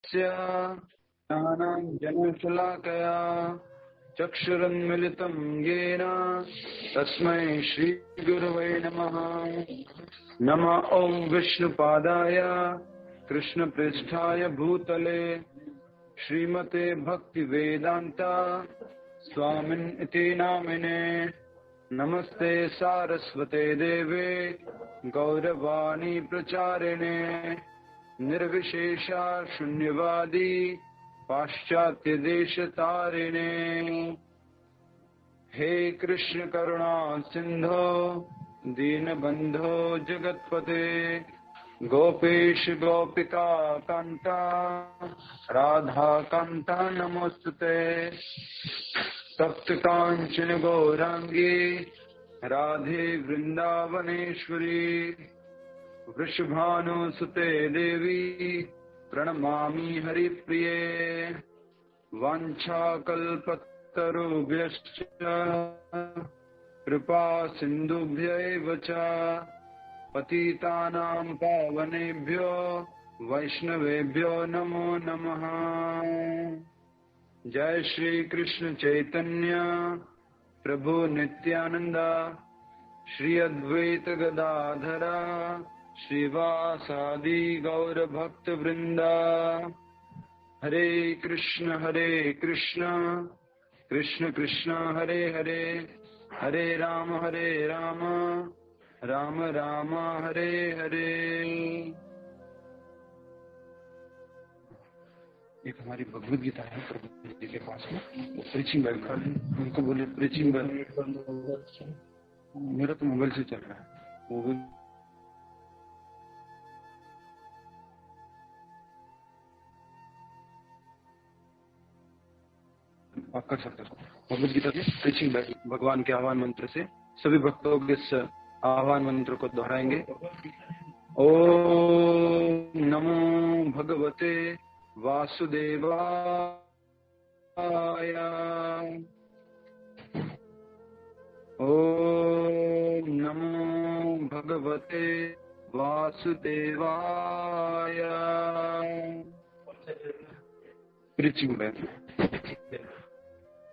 ज्ञानाञ्जनशलाकया चक्षुरुन्मिलितं येन तस्मै श्रीगुरवे नमः। नमः ॐ विष्णुपादाय कृष्णपृष्ठाय भूतले श्रीमते भक्तिवेदान्ता स्वामिन् इति नामिने। नमस्ते सारस्वते देवे गौरवाणी प्रचारिणे निर्विशेषा शून्यवादी पाश्चात्य देश तारिणे। हे कृष्ण करुणा सिंधो दीनबंधो जगतपते गोपेश गोपिका कांता राधा कांता नमोस्तुते। तप्त कांचन गौरांगी राधे वृंदावनेश्वरी वृषभानुसुते देवी प्रणमामि हरिप्रिये। वाञ्छाकल्पतरुभ्यश्च कृपा सिन्धुभ्यैव च पतितानां पावनेभ्यो वैष्णवेभ्यो नमो नमः। जय श्री कृष्ण चैतन्य प्रभु नित्यानंद श्री अद्वैत गदाधरा श्रीवासादि गौर भक्त वृंदा। हरे कृष्ण कृष्ण कृष्ण हरे हरे हरे राम राम राम हरे हरे। एक हमारी भगवद गीता है प्रभु जी के पास में, वो प्रीचिंग बैल कर उनको बोले प्रीचिंग बैल। मेरा तो मोबाइल से चल रहा है, वो भी आप कर सकते हो। भगवद गीता के प्रीचिंग बैल भगवान के आह्वान मंत्र से सभी भक्तों के इस आह्वान मंत्र को दोहराएंगे। ओम नमो भगवते वासुदेवाय। ओम नमो भगवते वासुदेवाय। प्रीचिंग बैल।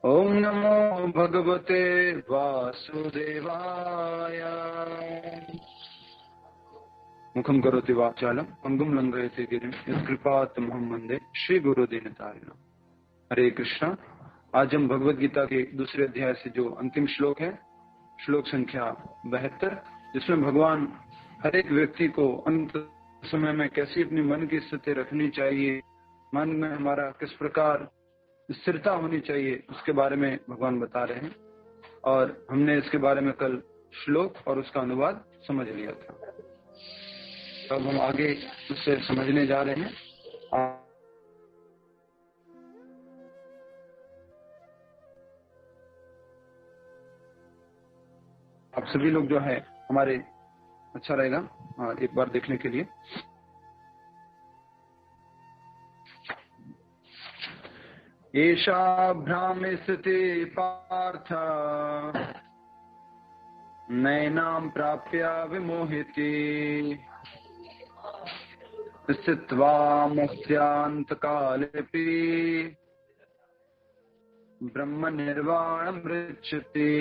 ओम नमो भगवते वासुदेवाय। मुखम करोति वाचालम अंगुम लंघयते गिरिम यत्कृपातमहं वंदे श्री गुरुदीनतारिणम्। हरे कृष्णा। आज हम भगवद गीता के दूसरे अध्याय से जो अंतिम श्लोक है, श्लोक संख्या 72, जिसमें भगवान हर एक व्यक्ति को अंत समय में कैसी अपनी मन की स्थिति रखनी चाहिए, मन में हमारा किस प्रकार स्थिरता होनी चाहिए, उसके बारे में भगवान बता रहे हैं। और हमने इसके बारे में कल श्लोक और उसका अनुवाद समझ लिया था। अब हम आगे उससे समझने जा रहे हैं। आप सभी लोग जो है हमारे, अच्छा रहेगा एक बार देखने के लिए। एषा भ्रामि स्थिते पार्थ नैनां प्राप्य विमोहिते स्थित्वा मस्यान्तकालेऽपि ब्रह्म निर्वाणमृच्छति।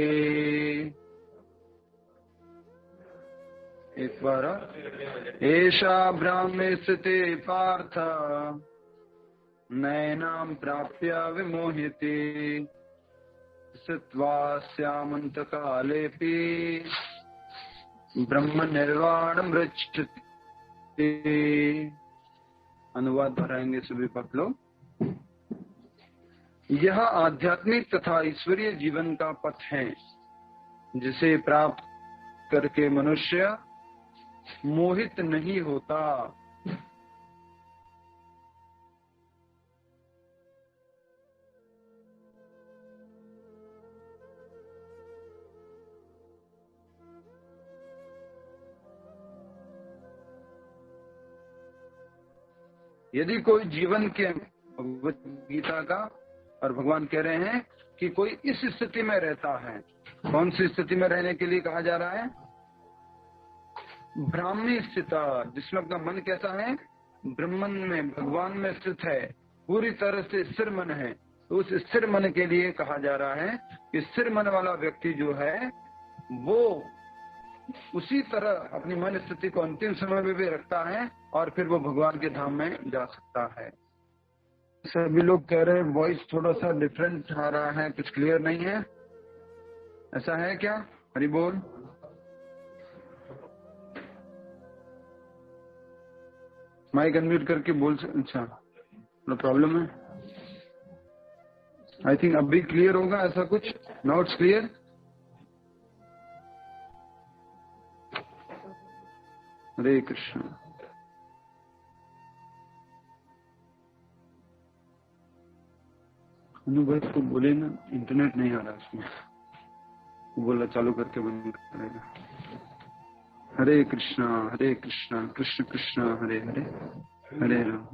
एक बार। एषा ब्राह्मे स्थिते पार्थ नैनां प्राप्य विमोहिते स्थित्वा स्यामन्तकालेऽपि ब्रह्म निर्वाणमृच्छति। अनुवाद दोहराएंगे सभी भक्त लोग। यह आध्यात्मिक तथा ईश्वरीय जीवन का पथ है, जिसे प्राप्त करके मनुष्य मोहित नहीं होता। यदि कोई जीवन के भगवद गीता का और भगवान कह रहे हैं कि कोई इस स्थिति में रहता है, कौन सी स्थिति में रहने के लिए कहा जा रहा है? ब्राह्मी स्थित, जिसमें अपना मन कैसा है? ब्रह्मन में, भगवान में स्थित है, पूरी तरह से स्थिर मन है, तो उस स्थिर मन के लिए कहा जा रहा है कि स्थिर मन वाला व्यक्ति जो है वो उसी तरह अपनी मन स्थिति को अंतिम समय में भी रखता है और फिर वो भगवान के धाम में जा सकता है। सभी लोग कह रहे हैं वॉइस थोड़ा सा डिफरेंट आ रहा है, कुछ क्लियर नहीं है, ऐसा है क्या? हरि बोल। माइक अनम्यूट करके बोल अच्छा, प्रॉब्लम है। आई थिंक अब भी क्लियर होगा, ऐसा कुछ? Now it's clear. Hare Krishna. अनुभव को बोले ना, इंटरनेट नहीं आ रहा उसमें, वो बोला चालू करके बंद करेगा। हरे कृष्णा कृष्ण कृष्ण हरे हरे, हरे राम।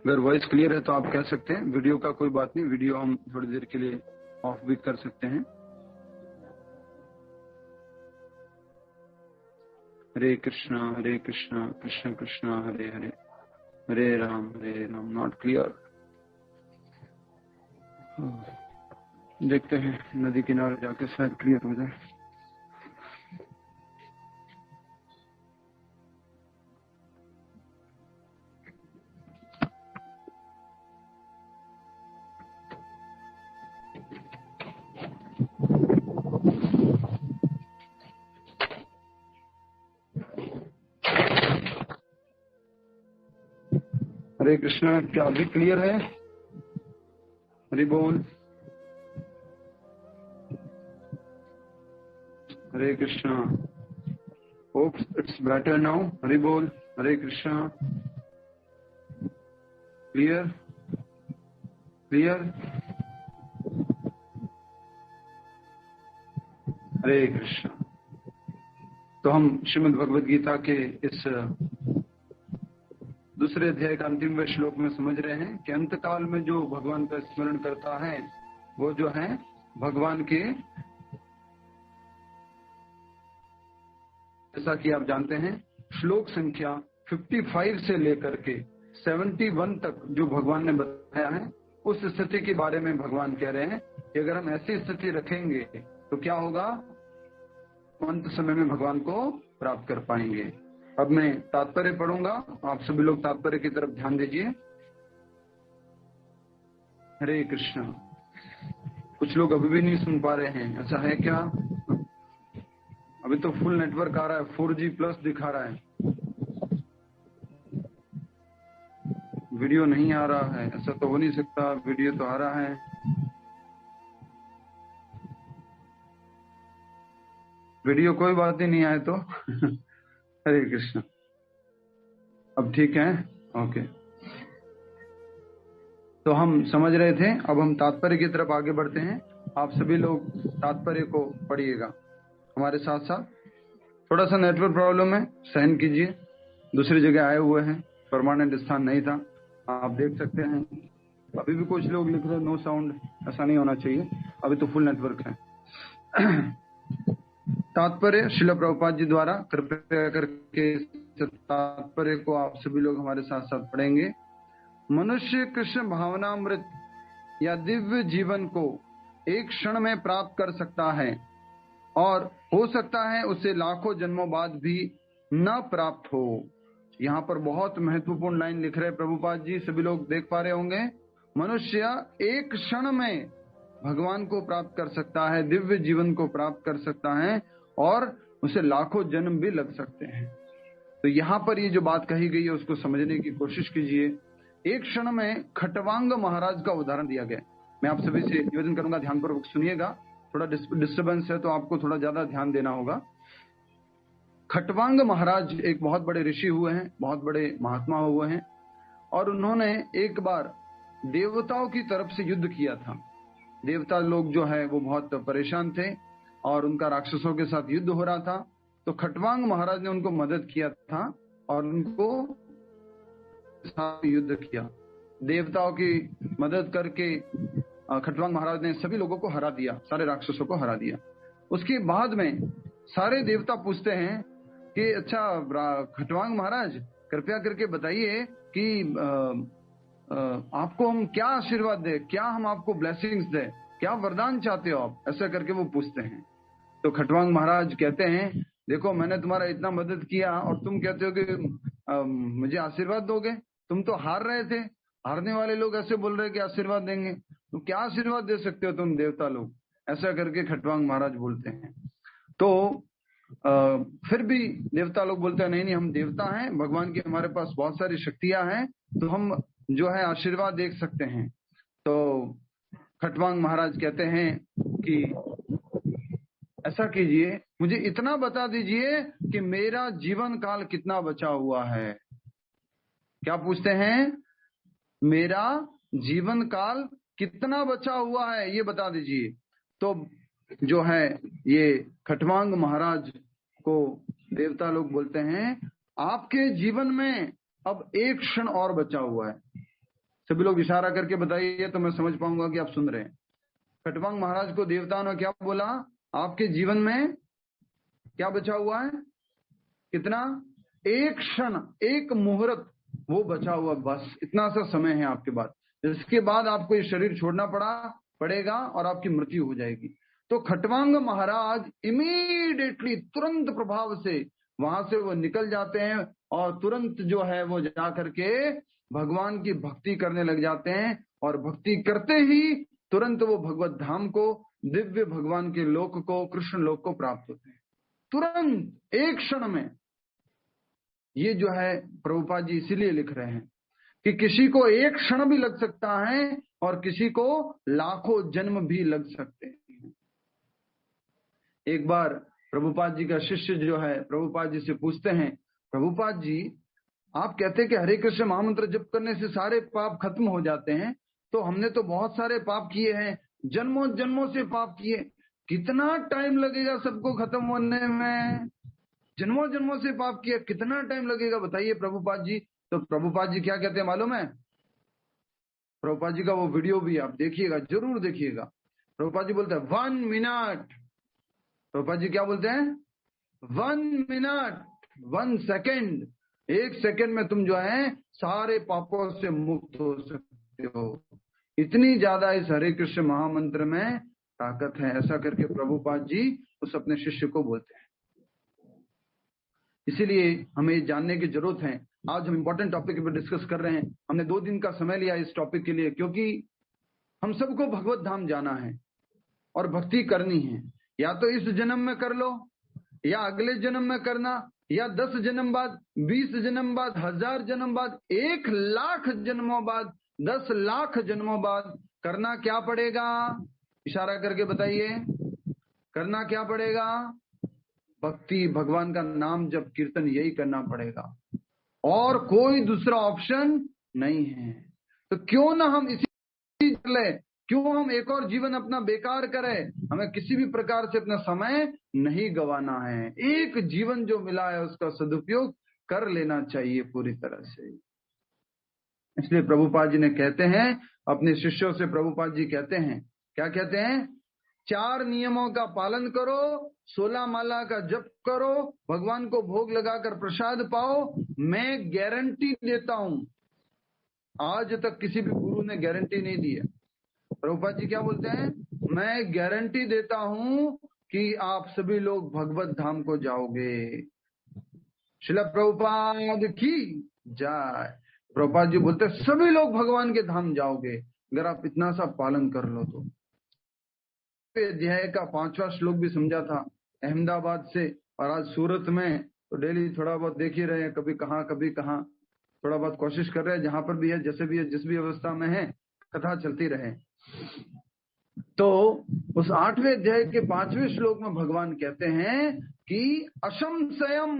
अगर वॉइस क्लियर है तो आप कह सकते हैं, वीडियो का कोई बात नहीं, वीडियो हम थोड़ी देर के लिए ऑफ भी कर सकते हैं। हरे कृष्ण कृष्ण कृष्ण हरे हरे, हरे राम नॉट क्लियर। देखते हैं नदी किनारे जाके शायद क्लियर हो जाए। हरे कृष्णा, क्या अभी क्लियर है? हरि बोल। Hare Krishna, hope it's better now. Hari बोल। Hare Krishna, clear clear. हरे कृष्णा। तो हम श्रीमद् भगवद गीता के इस दूसरे अध्याय का अंतिम श्लोक में समझ रहे हैं कि अंत काल में जो भगवान का स्मरण करता है वो जो है भगवान के, जैसा कि आप जानते हैं श्लोक संख्या 55 से लेकर के 71 तक जो भगवान ने बताया है, उस स्थिति के बारे में भगवान कह रहे हैं कि अगर हम ऐसी स्थिति रखेंगे तो क्या होगा, अंत समय में भगवान को प्राप्त कर पाएंगे। अब मैं तात्पर्य पढ़ूंगा, आप सभी लोग तात्पर्य की तरफ ध्यान दीजिए। हरे कृष्ण। कुछ लोग अभी भी नहीं सुन पा रहे हैं, ऐसा है क्या? अभी तो फुल नेटवर्क आ रहा है, 4G प्लस दिखा रहा है, वीडियो नहीं आ रहा है। ऐसा तो हो नहीं सकता, वीडियो तो आ रहा है। वीडियो कोई बात ही नहीं आए तो हरे कृष्ण। अब ठीक है, ओके। तो हम समझ रहे थे, अब हम तात्पर्य की तरफ आगे बढ़ते हैं। आप सभी लोग तात्पर्य को पढ़िएगा हमारे साथ साथ। थोड़ा सा नेटवर्क प्रॉब्लम है, सहन कीजिए, दूसरी जगह आए हुए हैं, परमानेंट स्थान नहीं था। आप देख सकते हैं अभी भी कुछ लोग लिख रहे नो साउंड, ऐसा नहीं होना चाहिए, अभी तो फुल नेटवर्क है। तात्पर्य श्रील प्रभुपाद जी द्वारा कृपया करके तात्पर्य को आप सभी लोग हमारे साथ साथ पढ़ेंगे। मनुष्य कृष्ण भावनामृत या दिव्य जीवन को एक क्षण में प्राप्त कर सकता है और हो सकता है उसे लाखों जन्मों बाद भी न प्राप्त हो। यहाँ पर बहुत महत्वपूर्ण लाइन लिख रहे प्रभुपाद जी, सभी लोग देख पा रहे होंगे। मनुष्य एक क्षण में भगवान को प्राप्त कर सकता है, दिव्य जीवन को प्राप्त कर सकता है और उसे लाखों जन्म भी लग सकते हैं। तो यहाँ पर ये जो बात कही गई है उसको समझने की कोशिश कीजिए। एक क्षण में खटवांग महाराज का उदाहरण दिया गया। मैं आप सभी से निवेदन करूंगा, ध्यानपूर्वक सुनिएगा, थोड़ा डिस्टर्बेंस है तो आपको थोड़ा ज्यादा ध्यान देना होगा। खटवांग महाराज एक बहुत बड़े ऋषि हुए हैं, बहुत बड़े महात्मा हुए हैं, और उन्होंने एक बार देवताओं की तरफ से युद्ध किया था। देवता लोग जो है वो बहुत परेशान थे और उनका राक्षसों के साथ युद्ध हो रहा था। तो खटवांग महाराज ने उनको मदद किया था और उनको साथ युद्ध किया। देवताओं की मदद करके खटवांग महाराज ने सभी लोगों को हरा दिया, सारे राक्षसों को हरा दिया। उसके बाद में सारे देवता पूछते हैं कि अच्छा खटवांग महाराज कृपया करके बताइए कि आपको हम क्या आशीर्वाद दे, क्या हम आपको ब्लेसिंग्स दे, क्या वरदान चाहते हो आप, ऐसा करके वो पूछते हैं। तो खटवांग महाराज कहते हैं देखो मैंने तुम्हारा इतना मदद किया और तुम कहते हो कि मुझे आशीर्वाद दोगे, तुम तो हार रहे थे, हारने वाले लोग ऐसे बोल रहे कि आशीर्वाद देंगे, तो क्या आशीर्वाद दे सकते हो तुम देवता लोग, ऐसा करके खटवांग महाराज बोलते हैं। तो फिर भी देवता लोग बोलते हैं नहीं नहीं हम देवता हैं, भगवान की हमारे पास बहुत सारी शक्तियां हैं, तो हम जो है आशीर्वाद दे सकते हैं। तो खटवांग महाराज कहते हैं कि ऐसा कीजिए, मुझे इतना बता दीजिए कि मेरा जीवन काल कितना बचा हुआ है। क्या पूछते हैं? मेरा जीवन काल कितना बचा हुआ है ये बता दीजिए। तो जो है ये खटवांग महाराज को देवता लोग बोलते हैं आपके जीवन में अब एक क्षण और बचा हुआ है। सभी लोग इशारा करके बताइए तो मैं समझ पाऊंगा कि आप सुन रहे हैं। खटवांग महाराज को देवताओं ने क्या बोला? आपके जीवन में क्या बचा हुआ है? कितना? एक क्षण, एक मुहूर्त वो बचा हुआ, बस इतना सा समय है आपके पास, इसके बाद आपको ये शरीर छोड़ना पड़ेगा और आपकी मृत्यु हो जाएगी। तो खटवांग महाराज इमीडिएटली तुरंत प्रभाव से वहां से वो निकल जाते हैं और तुरंत जो है वो जा करके भगवान की भक्ति करने लग जाते हैं, और भक्ति करते ही तुरंत वो भगवत धाम को, दिव्य भगवान के लोक को, कृष्ण लोक को प्राप्त होते हैं तुरंत एक क्षण में। ये जो है प्रभुपाद जी इसीलिए लिख रहे हैं कि किसी को एक क्षण भी लग सकता है और किसी को लाखों जन्म भी लग सकते हैं। एक बार प्रभुपाद जी का शिष्य जो है प्रभुपाद जी से पूछते हैं, प्रभुपाद जी आप कहते हैं कि हरे कृष्ण महामंत्र जप करने से सारे पाप खत्म हो जाते हैं, तो हमने तो बहुत सारे पाप किए हैं, जन्मों जन्मों से पाप किए, कितना टाइम लगेगा सबको खत्म होने में? जन्मों जन्मों से पाप किया, कितना टाइम लगेगा बताइए प्रभुपाद जी। तो प्रभुपाद जी क्या कहते हैं मालूम है? प्रभुपाद जी का वो वीडियो भी आप देखिएगा, जरूर देखिएगा। प्रभुपाद जी बोलते हैं 1 मिनट। प्रभुपाद जी क्या बोलते हैं? 1 मिनट, 1 सेकेंड, 1 सेकेंड में तुम जो है सारे पापों से मुक्त हो सकते हो। इतनी ज्यादा इस हरे कृष्ण महामंत्र में ताकत है, ऐसा करके प्रभुपाद जी उस अपने शिष्य को बोलते हैं। इसीलिए हमें जानने की जरूरत है। आज हम इंपॉर्टेंट टॉपिक पर डिस्कस कर रहे हैं। हमने 2 दिन का समय लिया इस टॉपिक के लिए, क्योंकि हम सबको भगवत धाम जाना है और भक्ति करनी है। या तो इस जन्म में कर लो, या अगले जन्म में करना, या 10 जन्म बाद, 20 जन्म बाद, 1000 जन्म बाद, 1 लाख जन्मों बाद, 10 लाख जन्मों बाद करना क्या पड़ेगा? इशारा करके बताइए, करना क्या पड़ेगा? भक्ति, भगवान का नाम जप कीर्तन, यही करना पड़ेगा, और कोई दूसरा ऑप्शन नहीं है। तो क्यों ना हम इसी ले, क्यों हम एक और जीवन अपना बेकार करें? हमें किसी भी प्रकार से अपना समय नहीं गंवाना है। एक जीवन जो मिला है उसका सदुपयोग कर लेना चाहिए पूरी तरह से। इसलिए प्रभुपाद जी ने कहते हैं अपने शिष्यों से, प्रभुपाद जी कहते हैं, क्या कहते हैं? 4 नियमों का पालन करो, 16 माला का जप करो, भगवान को भोग लगाकर प्रसाद पाओ। मैं गारंटी देता हूं, आज तक किसी भी गुरु ने गारंटी नहीं दी है। प्रभुपाद जी क्या बोलते हैं? मैं गारंटी देता हूं कि आप सभी लोग भगवत धाम को जाओगे। श्रील प्रभुपाद की जय। प्रभुपाद जी बोलते हैं सभी लोग भगवान के धाम जाओगे अगर आप इतना सा पालन कर लो तो। अध्याय का 5वां श्लोक भी समझा था अहमदाबाद से, और आज सूरत में, तो डेली थोड़ा बहुत देख ही रहे हैं, कभी कहाँ थोड़ा बहुत कोशिश कर रहे हैं, जहां पर भी है, जैसे भी है, जिस भी अवस्था में है, कथा चलती रहे। तो उस 8वें अध्याय के 5वें श्लोक में भगवान कहते हैं कि असंशयम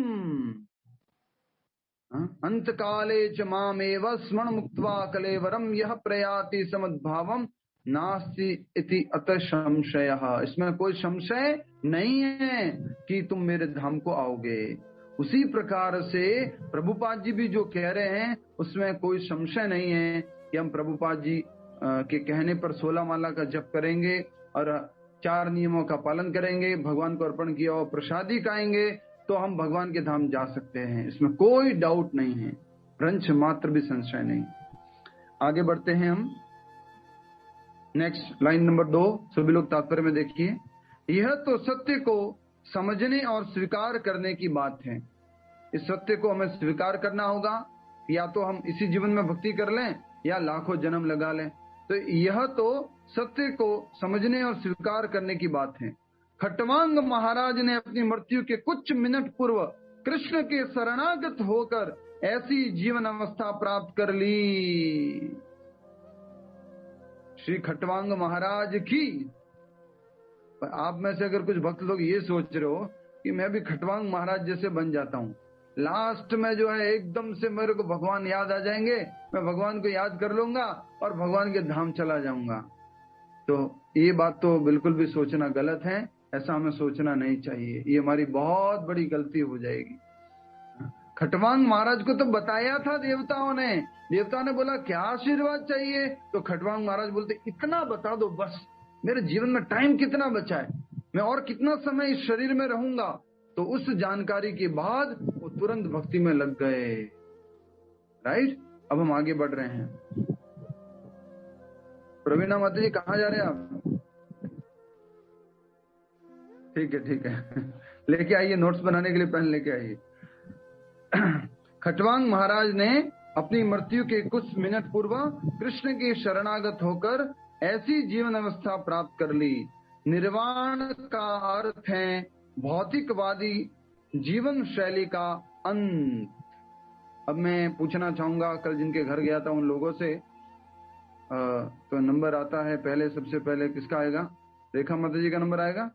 अंत काले च मामेव स्मरण मुक्त्वा कलेवरम यह प्रयाति समद्भावम नास्ति इति अतः संशय। इसमें कोई संशय नहीं है कि तुम मेरे धाम को आओगे। उसी प्रकार से प्रभुपाद जी भी जो कह रहे हैं उसमें कोई संशय नहीं है कि हम प्रभुपाद जी के कहने पर 16 माला का जप करेंगे और 4 नियमों का पालन करेंगे, भगवान को अर्पण किया और प्रसादी खाएंगे, तो हम भगवान के धाम जा सकते हैं, इसमें कोई डाउट नहीं है, रंच मात्र भी संशय नहीं। आगे बढ़ते हैं हम। नेक्स्ट लाइन नंबर 2, सभी लोग तात्पर्य में देखिए। यह तो सत्य को समझने और स्वीकार करने की बात है। इस सत्य को हमें स्वीकार करना होगा, या तो हम इसी जीवन में भक्ति कर लें या लाखों जन्म लगा लें। तो यह तो सत्य को समझने और स्वीकार करने की बात है। खटवांग महाराज ने अपनी मृत्यु के कुछ मिनट पूर्व कृष्ण के शरणागत होकर ऐसी जीवन अवस्था प्राप्त कर ली। श्री खटवांग महाराज की। आप में से अगर कुछ भक्त लोग ये सोच रहे हो कि मैं भी खटवांग महाराज जैसे बन जाता हूँ, लास्ट में जो है एकदम से मेरे को भगवान याद आ जाएंगे, मैं भगवान को याद कर लूंगा और भगवान के धाम चला जाऊंगा, तो ये बात तो बिल्कुल भी सोचना गलत है। ऐसा हमें सोचना नहीं चाहिए, ये हमारी बहुत बड़ी गलती हो जाएगी। खटवांग महाराज को तो बताया था देवताओं ने, देवताओं ने बोला क्या आशीर्वाद चाहिए, तो खटवांग महाराज बोलते इतना बता दो बस, मेरे जीवन में टाइम कितना बचा है, मैं और कितना समय इस शरीर में रहूंगा। तो उस जानकारी के बाद वो तुरंत भक्ति में लग गए। राइट, अब हम आगे बढ़ रहे हैं। प्रवीणा माता जी कहाँ जा रहे हैं आप? ठीक है ठीक है, लेके आइए, नोट्स बनाने के लिए पेन लेके आइए। खटवांग महाराज ने अपनी मृत्यु के कुछ मिनट पूर्व कृष्ण के शरणागत होकर ऐसी जीवन अवस्था प्राप्त कर ली। निर्वाण का अर्थ है भौतिकवादी जीवन शैली का अंत। अब मैं पूछना चाहूंगा, कल जिनके घर गया था उन लोगों से, तो नंबर आता है पहले, सबसे पहले किसका आएगा? रेखा माता जी का नंबर आएगा।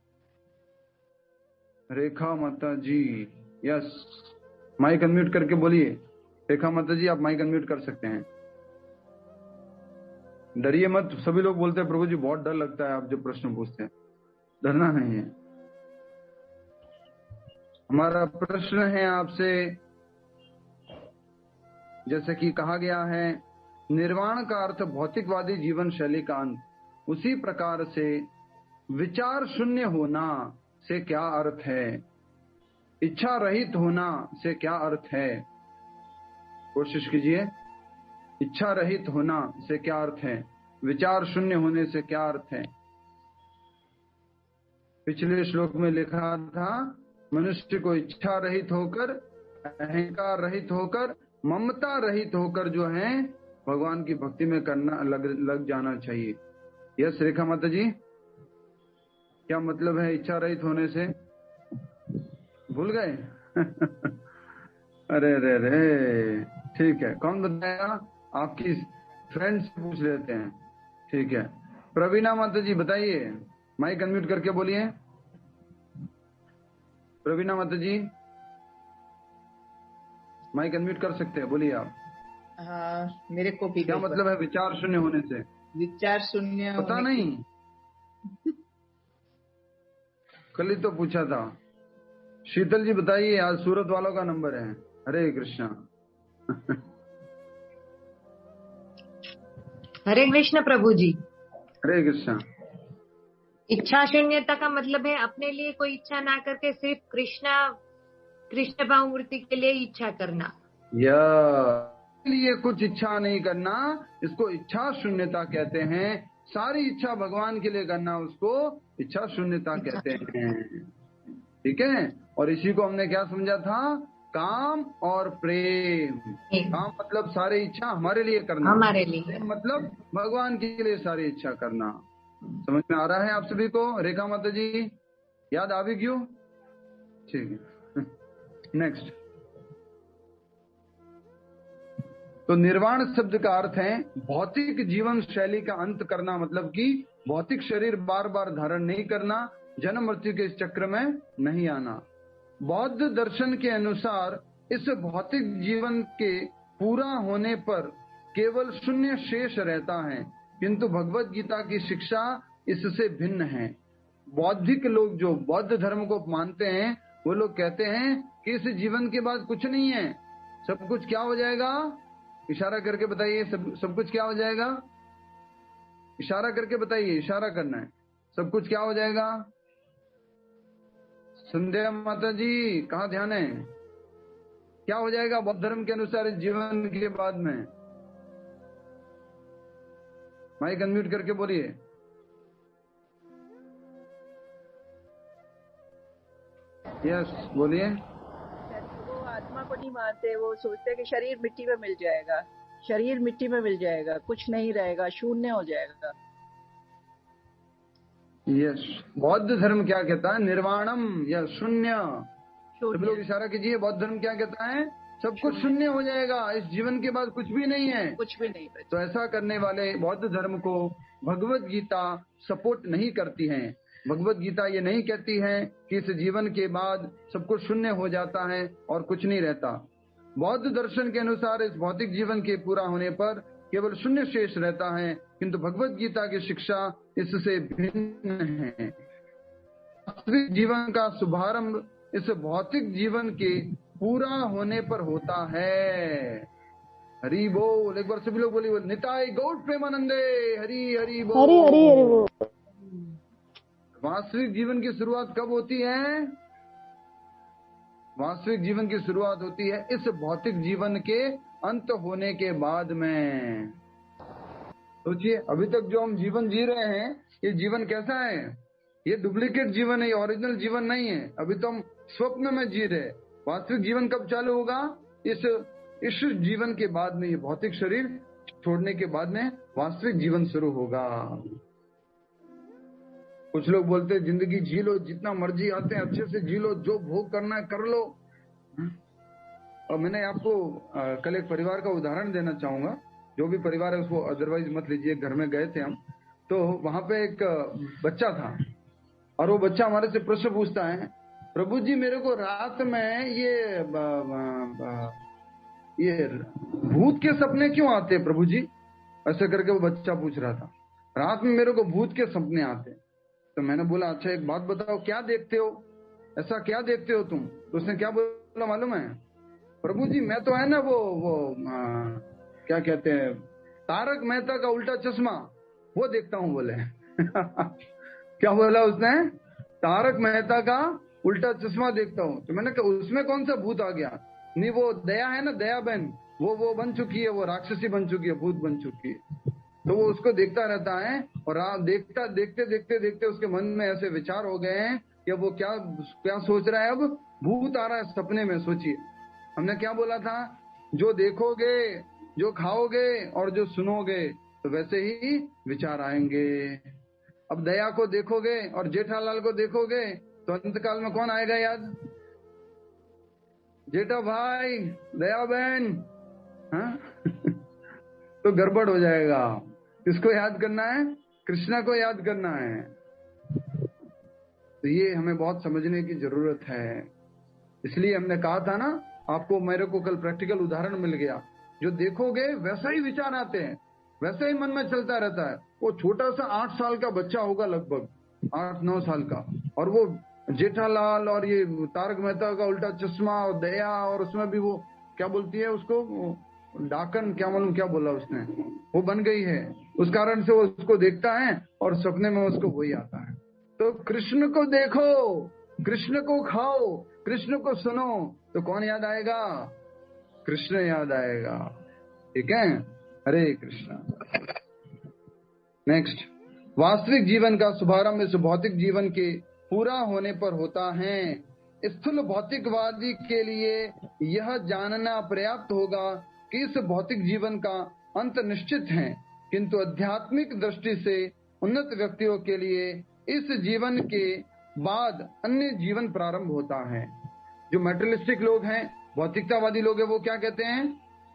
रेखा माता जी, यस, माइक अनम्यूट करके बोलिए। रेखा माता जी आप माइक अनम्यूट कर सकते हैं, डरिए मत। सभी लोग बोलते हैं प्रभु जी बहुत डर लगता है आप जो प्रश्न पूछते हैं, डरना नहीं है। हमारा प्रश्न है आपसे, जैसे कि कहा गया है निर्वाण का अर्थ भौतिकवादी जीवन शैली का अंत, उसी प्रकार से विचार शून्य होना से क्या अर्थ है? इच्छा रहित होना से क्या अर्थ है? कोशिश कीजिए। इच्छा रहित होना से क्या अर्थ है? विचार शून्य होने से क्या अर्थ है? पिछले श्लोक में लिखा था मनुष्य को इच्छा रहित होकर, अहंकार रहित होकर, ममता रहित होकर जो है भगवान की भक्ति में करना लग जाना चाहिए। यस रेखा माता जी, क्या मतलब है इच्छा रहित होने से? भूल गए? अरे रे रे, ठीक है, कौन बताएगा? आपकी फ्रेंड से पूछ लेते हैं। ठीक है, प्रवीणा माता जी बताइए, माइक अनम्यूट करके बोलिए। प्रवीणा माता जी माइक अनम्यूट कर सकते हैं, बोलिए आप। मेरे को भी क्या मतलब है विचार शून्य होने से? विचार शून्य पता नहीं, कल ही तो पूछा था। शीतल जी बताइए, आज सूरत वालों का नंबर है। हरे कृष्णा। हरे कृष्ण प्रभु जी। हरे कृष्णा। इच्छा शून्यता का मतलब है अपने लिए कोई इच्छा ना करके सिर्फ कृष्ण भाव मूर्ति के लिए इच्छा करना, या लिए कुछ इच्छा नहीं करना, इसको इच्छा शून्यता कहते हैं। सारी इच्छा भगवान के लिए करना, उसको इच्छा शून्यता कहते हैं। ठीक है, और इसी को हमने क्या समझा था? काम और प्रेम। काम मतलब सारी इच्छा हमारे लिए करना, हमारे लिए, प्रेम मतलब भगवान के लिए सारी इच्छा करना। समझ में आ रहा है आप सभी को? रेखा माता जी याद आ भी क्यों? ठीक है, नेक्स्ट। तो निर्वाण शब्द का अर्थ है भौतिक जीवन शैली का अंत करना, मतलब कि भौतिक शरीर बार बार धारण नहीं करना, जन्म मृत्यु के इस चक्र में नहीं आना। बौद्ध दर्शन के अनुसार इस भौतिक जीवन के पूरा होने पर केवल शून्य शेष रहता है, किंतु भगवत गीता की शिक्षा इससे भिन्न है। बौद्धिक लोग जो बौद्ध धर्म को मानते हैं, वो लोग कहते हैं कि इस जीवन के बाद कुछ नहीं है, सब कुछ क्या हो जाएगा? इशारा करके बताइए, सब कुछ क्या हो जाएगा? इशारा करके बताइए, इशारा करना है। सब कुछ क्या हो जाएगा? संध्या माता जी, कहाँ ध्यान है? क्या हो जाएगा बौद्ध धर्म के अनुसार इस जीवन के बाद में? माइक अनम्यूट करके बोलिए। यस, बोलिए। वो आत्मा को नहीं मानते, वो सोचते हैं कि शरीर मिट्टी में मिल जाएगा, शरीर मिट्टी में मिल जाएगा, कुछ नहीं रहेगा, शून्य हो जाएगा। यस, बौद्ध धर्म क्या कहता है? निर्वाणम या शून्य। सब लोग इशारा कीजिए। बौद्ध धर्म क्या कहता है? सब कुछ शून्य हो जाएगा, इस जीवन के बाद कुछ भी नहीं है, कुछ भी नहीं। तो ऐसा करने वाले बौद्ध धर्म को भगवत गीता सपोर्ट नहीं करती है। भगवत गीता ये नहीं कहती है कि इस जीवन के बाद सब कुछ शून्य हो जाता है और कुछ नहीं रहता। बौद्ध दर्शन के अनुसार इस भौतिक जीवन के पूरा होने पर केवल शून्य शेष रहता है, किंतु भगवत गीता की शिक्षा इससे भिन्न है। वास्तविक जीवन का शुभारंभ इस भौतिक जीवन के पूरा होने पर होता है। हरि बोल। एक बार सभी लोग बोलिए, निताय गौड़ प्रेमानंदे, हरि हरि बोल। हरि हरि हरि बोल। वास्तविक जीवन की शुरुआत कब होती है? वास्तविक जीवन की शुरुआत होती है इस भौतिक जीवन के अंत होने के बाद में। सोचिए, अभी तक जो हम जीवन जी रहे हैं, ये जीवन कैसा है? ये डुप्लीकेट जीवन है, ये ओरिजिनल जीवन नहीं है। अभी तो हम स्वप्न में जी रहे। वास्तविक जीवन कब चालू होगा? इस जीवन के बाद में, ये भौतिक शरीर छोड़ने के बाद में वास्तविक जीवन शुरू होगा। कुछ लोग बोलते हैं जिंदगी जी लो, जितना मर्जी आते हैं अच्छे से जी लो, जो भोग करना है कर लो। और मैंने आपको कल एक परिवार का उदाहरण देना चाहूंगा। जो भी परिवार है उसको अदरवाइज मत लीजिए। घर में गए थे हम, तो वहां पे एक बच्चा था और वो बच्चा हमारे से प्रश्न पूछता है, प्रभु जी मेरे को रात में ये भूत के सपने क्यों आते हैं प्रभु जी? ऐसे करके वो बच्चा पूछ रहा था, रात में मेरे को भूत के सपने आते हैं। तो मैंने बोला अच्छा एक बात बताओ, क्या देखते हो? ऐसा क्या देखते हो तुम? तो उसने क्या बोला मालूम है? प्रभु जी मैं तो है ना वो क्या कहते हैं, तारक मेहता का उल्टा चश्मा, वो देखता हूँ बोले। क्या बोला उसने? तारक मेहता का उल्टा चश्मा देखता हूँ। तो मैंने कहा उसमें कौन सा भूत आ गया? नहीं वो दया है ना, दया बहन, वो बन चुकी है, वो राक्षसी बन चुकी है, भूत बन चुकी है। तो वो उसको देखता रहता है और देखते उसके मन में ऐसे विचार हो गए हैं कि वो क्या सोच रहा है, अब भूत आ रहा है सपने में। सोचिए, हमने क्या बोला था? जो देखोगे, जो खाओगे और जो सुनोगे, तो वैसे ही विचार आएंगे। अब दया को देखोगे और जेठालाल को देखोगे तो अंतकाल में कौन आएगा याद? जेठा भाई, दया बहन, हाँ? तो गड़बड़ हो जाएगा। किसको याद करना है? कृष्णा को याद करना है। तो ये हमें बहुत समझने की जरूरत है। इसलिए हमने कहा था ना आपको, मेरे को कल प्रैक्टिकल उदाहरण मिल गया। जो देखोगे वैसा ही विचार आते हैं, वैसा ही मन में चलता रहता है। वो छोटा सा 8 साल का बच्चा होगा, लगभग 8-9 साल का, और वो जेठालाल और ये तारक मेहता का उल्टा चश्मा और दया, और उसमें भी वो क्या बोलती है उसको, डाकन, क्या मालूम क्या बोला उसने, वो बन गई है। उस कारण से वो उसको देखता है और सपने में उसको वही आता है। तो कृष्ण को देखो, कृष्ण को खाओ, कृष्ण को सुनो, तो कौन याद आएगा? कृष्ण याद आएगा। ठीक है, हरे कृष्णा। नेक्स्ट, वास्तविक जीवन का शुभारंभ इस भौतिक जीवन के पूरा होने पर होता है। स्थूल भौतिकवादी के लिए यह जानना पर्याप्त होगा कि इस भौतिक जीवन का अंत निश्चित है, किंतु आध्यात्मिक दृष्टि से उन्नत व्यक्तियों के लिए इस जीवन के बाद अन्य जीवन प्रारंभ होता है। जो मेटेरियलिस्टिक लोग हैं, भौतिकतावादी लोग हैं, वो क्या कहते हैं?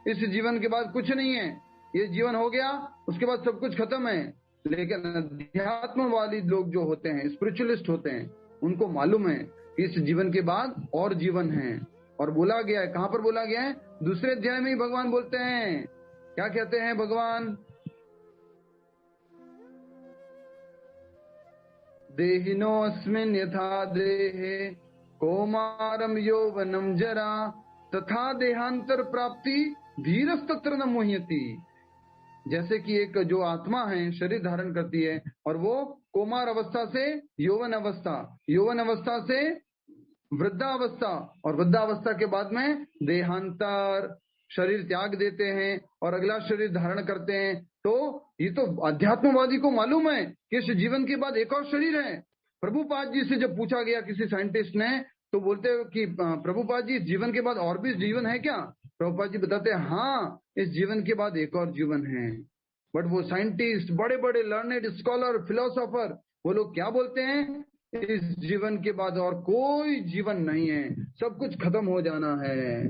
इस जीवन के बाद कुछ नहीं है, ये जीवन हो गया, उसके बाद सब कुछ खत्म है। लेकिन अध्यात्मवादी लोग जो होते हैं, स्पिरिचुअलिस्ट होते हैं, उनको मालूम है कि इस जीवन के बाद और जीवन है। और बोला गया है, कहां पर बोला गया है? दूसरे अध्याय में ही भगवान बोलते हैं। क्या कहते हैं भगवान? देहिनोऽस्मिन् यथा देहे कौमारम यौवनम जरा तथा देहांतर प्राप्ति धीरस्तत्र न मुह्यति। जैसे कि एक जो आत्मा है शरीर धारण करती है और वो कुमार अवस्था से यौवन अवस्था, यौवन अवस्था से वृद्धावस्था, और वृद्धावस्था के बाद में देहांतर, शरीर त्याग देते हैं और अगला शरीर धारण करते हैं। तो ये तो अध्यात्मवादी को मालूम है कि इस जीवन के बाद एक और शरीर है। प्रभुपाद जी से जब पूछा गया किसी साइंटिस्ट ने, तो बोलते हैं कि प्रभुपाद जी, इस जीवन के बाद और भी जीवन है क्या? प्रभुपाद जी बताते हैं हाँ, इस जीवन के बाद एक और जीवन है। बट वो साइंटिस्ट, बड़े बड़े लर्नेड स्कॉलर, फिलोसोफर, वो लोग क्या बोलते हैं? इस जीवन के बाद और कोई जीवन नहीं है, सब कुछ खत्म हो जाना है।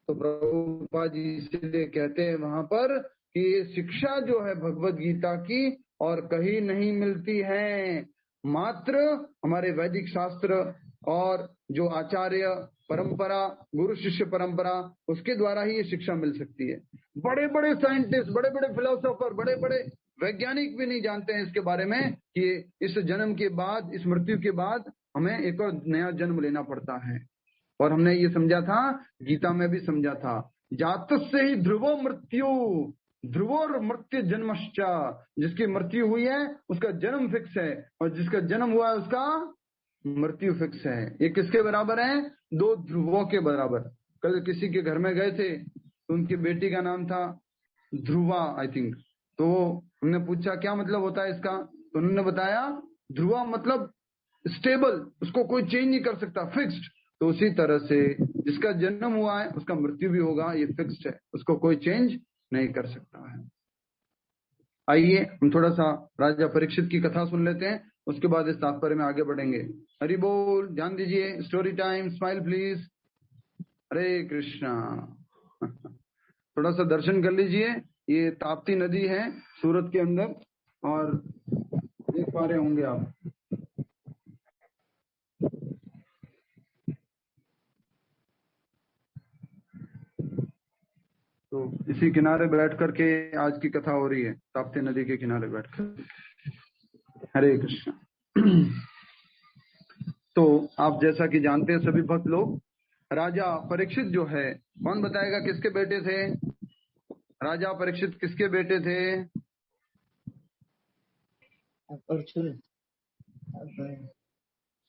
तो प्रभुपाद जी इसलिए कहते हैं वहां पर कि ये शिक्षा जो है भगवत गीता की और कहीं नहीं मिलती है, मात्र हमारे वैदिक शास्त्र और जो आचार्य परंपरा, गुरु शिष्य परंपरा, उसके द्वारा ही ये शिक्षा मिल सकती है। बड़े बड़े साइंटिस्ट, बड़े बड़े फिलोसोफर, बड़े बड़े वैज्ञानिक भी नहीं जानते हैं इसके बारे में कि इस जन्म के बाद, इस मृत्यु के बाद हमें एक और नया जन्म लेना पड़ता है। और हमने ये समझा था, गीता में भी समझा था, जातस्य ही ध्रुवो मृत्यु, ध्रुवोर मृत्यु जन्मश्चा, जिसकी मृत्यु हुई है उसका जन्म फिक्स है, और जिसका जन्म हुआ है उसका मृत्यु फिक्स है। ये किसके बराबर है? दो ध्रुवों के बराबर। कल किसी के घर में गए थे तो उनकी बेटी का नाम था ध्रुवा, आई थिंक। तो हमने पूछा क्या मतलब होता है इसका, तो उन्होंने बताया ध्रुवा मतलब स्टेबल, उसको कोई चेंज नहीं कर सकता, फिक्स्ड। तो उसी तरह से जिसका जन्म हुआ है उसका मृत्यु भी होगा, ये फिक्स्ड है, उसको कोई चेंज नहीं कर सकता है। आइए हम थोड़ा सा राजा परीक्षित की कथा सुन लेते हैं, उसके बाद इस तात्पर्य में आगे बढ़ेंगे। हरि बोल, ध्यान दीजिए, स्टोरी टाइम, स्माइल प्लीज। हरे कृष्णा। थोड़ा सा दर्शन कर लीजिए, ये ताप्ती नदी है सूरत के अंदर, और देख पा रहे होंगे आप। तो इसी किनारे बैठ करके आज की कथा हो रही है, ताप्ती नदी के किनारे बैठकर। हरे कृष्ण। तो आप जैसा कि जानते हैं सभी भक्त लोग, राजा परीक्षित जो है, कौन बताएगा किसके बेटे थे? राजा परीक्षित किसके बेटे थे? अर्जुन।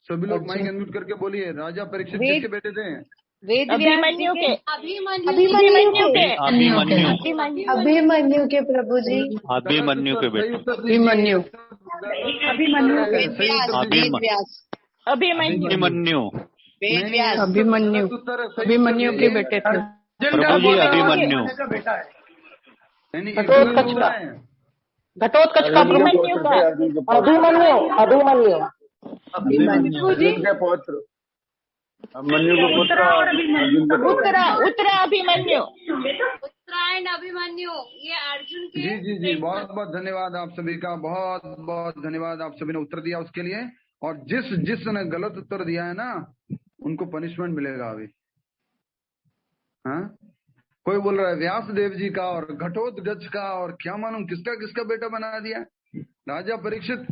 सभी लोग माइक अनम्यूट करके बोलिए, राजा परीक्षित किसके बेटे थे? अभिमन्यु के प्रभु जी, अभिमन्यु के बेटे, अभिमन्यु अभिमन्यु के बेटे थे प्रभु जी। अभिमन्यु घटोत्कच का अभिमन्यु का पौत्र उत्तरायण अभिमन्यु, ये अर्जुन के। जी, बहुत बहुत धन्यवाद आप सभी का, बहुत बहुत धन्यवाद। आप सभी ने उत्तर दिया उसके लिए, और जिसने गलत उत्तर दिया है ना, उनको पनिशमेंट मिलेगा अभी। हाँ, कोई बोल रहा है व्यास देव जी का और घटोत्कच का, और क्या मालूम किसका किसका बेटा बना दिया। राजा परीक्षित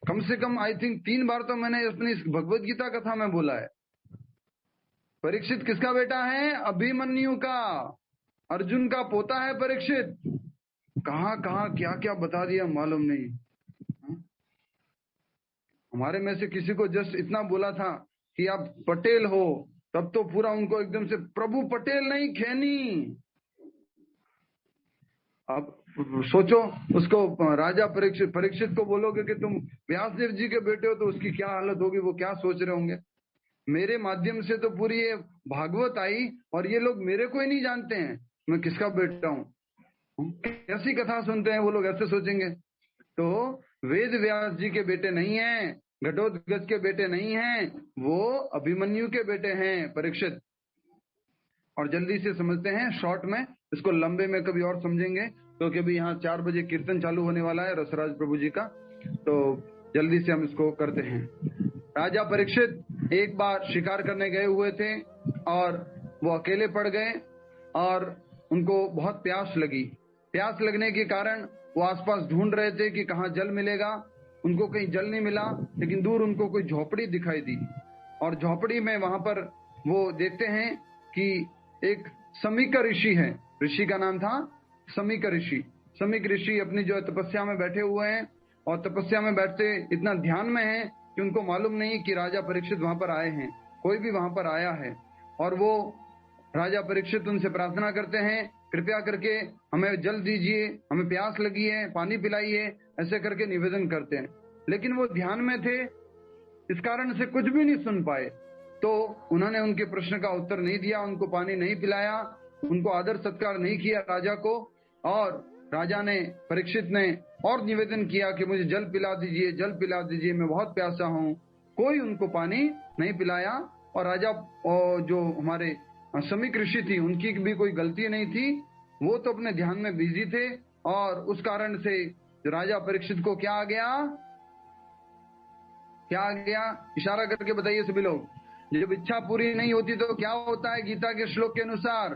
कम से कम आई थिंक 3 बार तो मैंने अपनी भगवत गीता कथा में बोला है। परीक्षित किसका बेटा है? अभिमन्यु का, अर्जुन का पोता है परीक्षित। कहाँ कहाँ क्या क्या बता दिया मालूम नहीं। हमारे में से किसी को जस्ट इतना बोला था कि आप पटेल हो, तब तो पूरा उनको एकदम से प्रभु पटेल नहीं खैनी। अब सोचो, उसको राजा परीक्षित को बोलोगे कि तुम व्यासदेव जी के बेटे हो, तो उसकी क्या हालत होगी, वो क्या सोच रहे होंगे। मेरे माध्यम से तो पूरी ये भागवत आई, और ये लोग मेरे को ही नहीं जानते हैं मैं किसका बेटा हूँ। कैसी कथा सुनते हैं वो लोग, ऐसे सोचेंगे। तो वेद व्यास जी के बेटे नहीं हैं, घटोत्कच के बेटे नहीं हैं, वो अभिमन्यु के बेटे हैं परीक्षित। और जल्दी से समझते हैं शॉर्ट में, इसको लंबे में कभी और समझेंगे, क्योंकि अभी यहाँ 4 बजे कीर्तन चालू होने वाला है रसराज प्रभु जी का, तो जल्दी से हम इसको करते हैं। राजा परीक्षित एक बार शिकार करने गए हुए थे, और वो अकेले पड़ गए, और उनको बहुत प्यास लगी। प्यास लगने के कारण वो आसपास ढूंढ रहे थे कि कहाँ जल मिलेगा। उनको कहीं जल नहीं मिला, लेकिन दूर उनको कोई झोपड़ी दिखाई दी, और झोपड़ी में वहां पर वो देखते हैं कि एक समीक ऋषि है। ऋषि का नाम था समीक ऋषि। समीक ऋषि अपनी जो तपस्या में बैठे हुए हैं, और तपस्या में बैठते इतना ध्यान में है कि उनको मालूम नहीं कि राजा परीक्षित वहां पर आए हैं। कोई भी वहां पर आया है और वो राजा परीक्षित उनसे प्रार्थना करते हैं, कृपया करके हमें जल दीजिए, हमें प्यास लगी है, पानी पिलाइए, ऐसे करके निवेदन करते हैं। लेकिन वो ध्यान में थे, इस कारण से कुछ भी नहीं सुन पाए, तो उन्होंने उनके प्रश्न का उत्तर नहीं दिया, उनको पानी नहीं पिलाया, उनको आदर सत्कार नहीं किया राजा को। और राजा ने, परीक्षित ने और निवेदन किया कि मुझे जल पिला दीजिए, जल पिला दीजिए, मैं बहुत प्यासा हूं। कोई उनको पानी नहीं पिलाया। और राजा जो हमारे समीक ऋषि थी, उनकी भी कोई गलती नहीं थी, वो तो अपने ध्यान में बिजी थे। और उस कारण से राजा परीक्षित को क्या आ गया, क्या आ गया, इशारा करके बताइए सभी लोग। जब इच्छा पूरी नहीं होती तो क्या होता है गीता के श्लोक के अनुसार?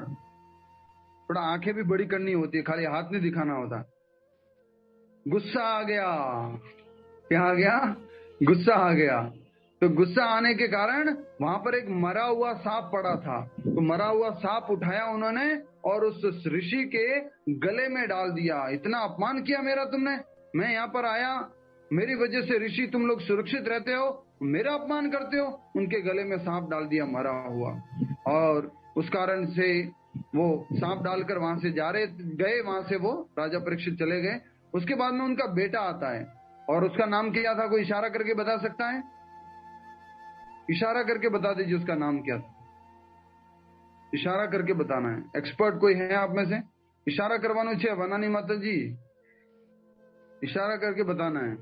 थोड़ा आंखें भी बड़ी करनी होती है, खाली हाथ नहीं दिखाना होता। गुस्सा आ गया। क्या आ गया? गुस्सा आ गया। तो गुस्सा आने के कारण वहां पर एक मरा हुआ सांप पड़ा था, तो मरा हुआ सांप उठाया उन्होंने और उस ऋषि के गले में डाल दिया। इतना अपमान किया मेरा तुमने, मैं यहाँ पर आया, मेरी वजह से ऋषि तुम लोग सुरक्षित रहते हो, मेरा अपमान करते हो। उनके गले में सांप डाल दिया मरा हुआ। और उस कारण से वो सांप डालकर वहां से गए, वहां से वो राजा परीक्षित चले गए। उसके बाद में उनका बेटा आता है और उसका नाम क्या था? कोई इशारा करके बता सकता है? इशारा करके बता दीजिए उसका नाम क्या था। इशारा करके बताना है। एक्सपर्ट कोई है आप में से? इशारा करवानो छे बनानी माता जी, इशारा करके बताना है।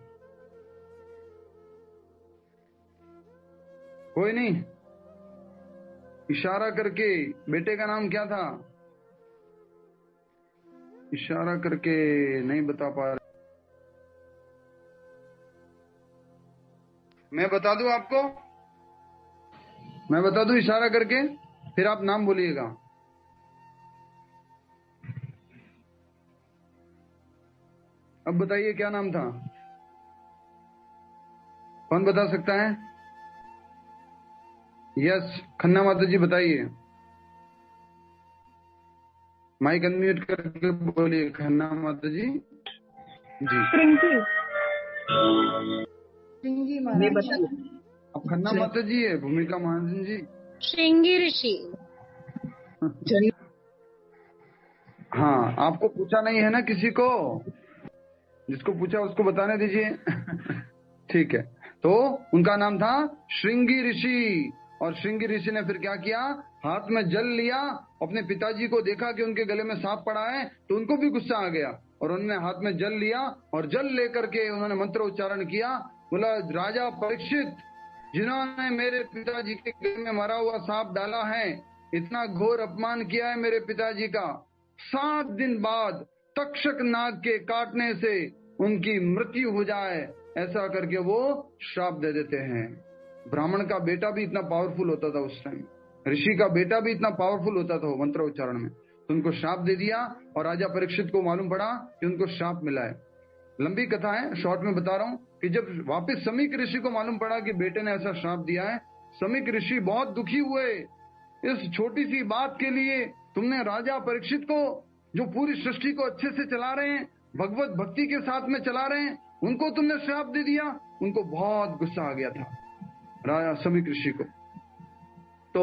कोई नहीं? इशारा करके, बेटे का नाम क्या था? इशारा करके नहीं बता पा रहे। मैं बता दूं आपको, मैं बता दूं इशारा करके, फिर आप नाम बोलिएगा। अब बताइए क्या नाम था? कौन बता सकता है? यस, खन्ना माता जी बताइए। माइक अनम्यूट करके बोलिए खन्ना माता जी। जी श्रृंगी महाराज। अब खन्ना माता जी है, भूमिका महाजन जी। श्रृंगी ऋषि। हाँ, आपको पूछा नहीं है ना किसी को? जिसको पूछा उसको बताने दीजिए। ठीक है, तो उनका नाम था श्रृंगी ऋषि। और श्रृंगी ऋषि ने फिर क्या किया? हाथ में जल लिया, अपने पिताजी को देखा कि उनके गले में सांप पड़ा है, तो उनको भी गुस्सा आ गया और उन्होंने हाथ में जल लिया और जल लेकर के उन्होंने मंत्र उच्चारण किया। बोला, राजा परीक्षित, जिन्होंने मेरे पिताजी के गले में मरा हुआ सांप डाला है, इतना घोर अपमान किया है मेरे पिताजी का, 7 दिन बाद तक्षक नाग के काटने से उनकी मृत्यु हो जाए, ऐसा करके वो श्राप दे देते हैं। ब्राह्मण का बेटा भी इतना पावरफुल होता था उस टाइम, ऋषि का बेटा भी इतना पावरफुल होता था मंत्र उच्चारण में। तो उनको श्राप दे दिया और राजा परीक्षित को मालूम पड़ा कि उनको श्राप मिला है। लंबी कथा है, शॉर्ट में बता रहा हूँ कि जब वापस समीक ऋषि को मालूम पड़ा कि बेटे ने ऐसा श्राप दिया है, समीक ऋषि बहुत दुखी हुए। इस छोटी सी बात के लिए तुमने राजा परीक्षित को, जो पूरी सृष्टि को अच्छे से चला रहे हैं, भगवत भक्ति के साथ में चला रहे हैं, उनको तुमने श्राप दे दिया। उनको बहुत गुस्सा आ गया था राजा समीक ऋषि को। तो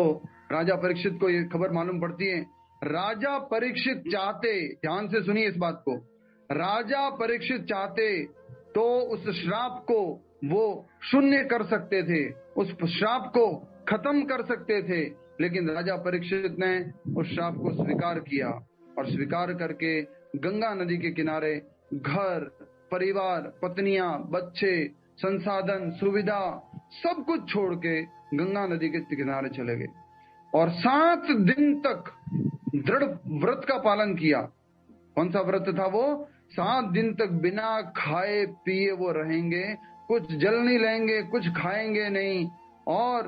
राजा परीक्षित को ये खबर मालूम पड़ती है। राजा परीक्षित चाहते, ध्यान से सुनिए इस बात को, राजा परीक्षित चाहते तो उस श्राप को वो शून्य कर सकते थे, उस श्राप को खत्म कर सकते थे, लेकिन राजा परीक्षित ने उस श्राप को स्वीकार किया और स्वीकार करके गंगा नदी के किनारे घर, परिवार, पत्नियां, बच्चे, संसाधन, सुविधा सब कुछ छोड़ के गंगा नदी के किनारे चले गए और 7 दिन तक दृढ़ व्रत का पालन किया। कौन सा व्रत था वो? 7 दिन तक बिना खाए पिए वो रहेंगे, कुछ जल नहीं लेंगे, कुछ खाएंगे नहीं, और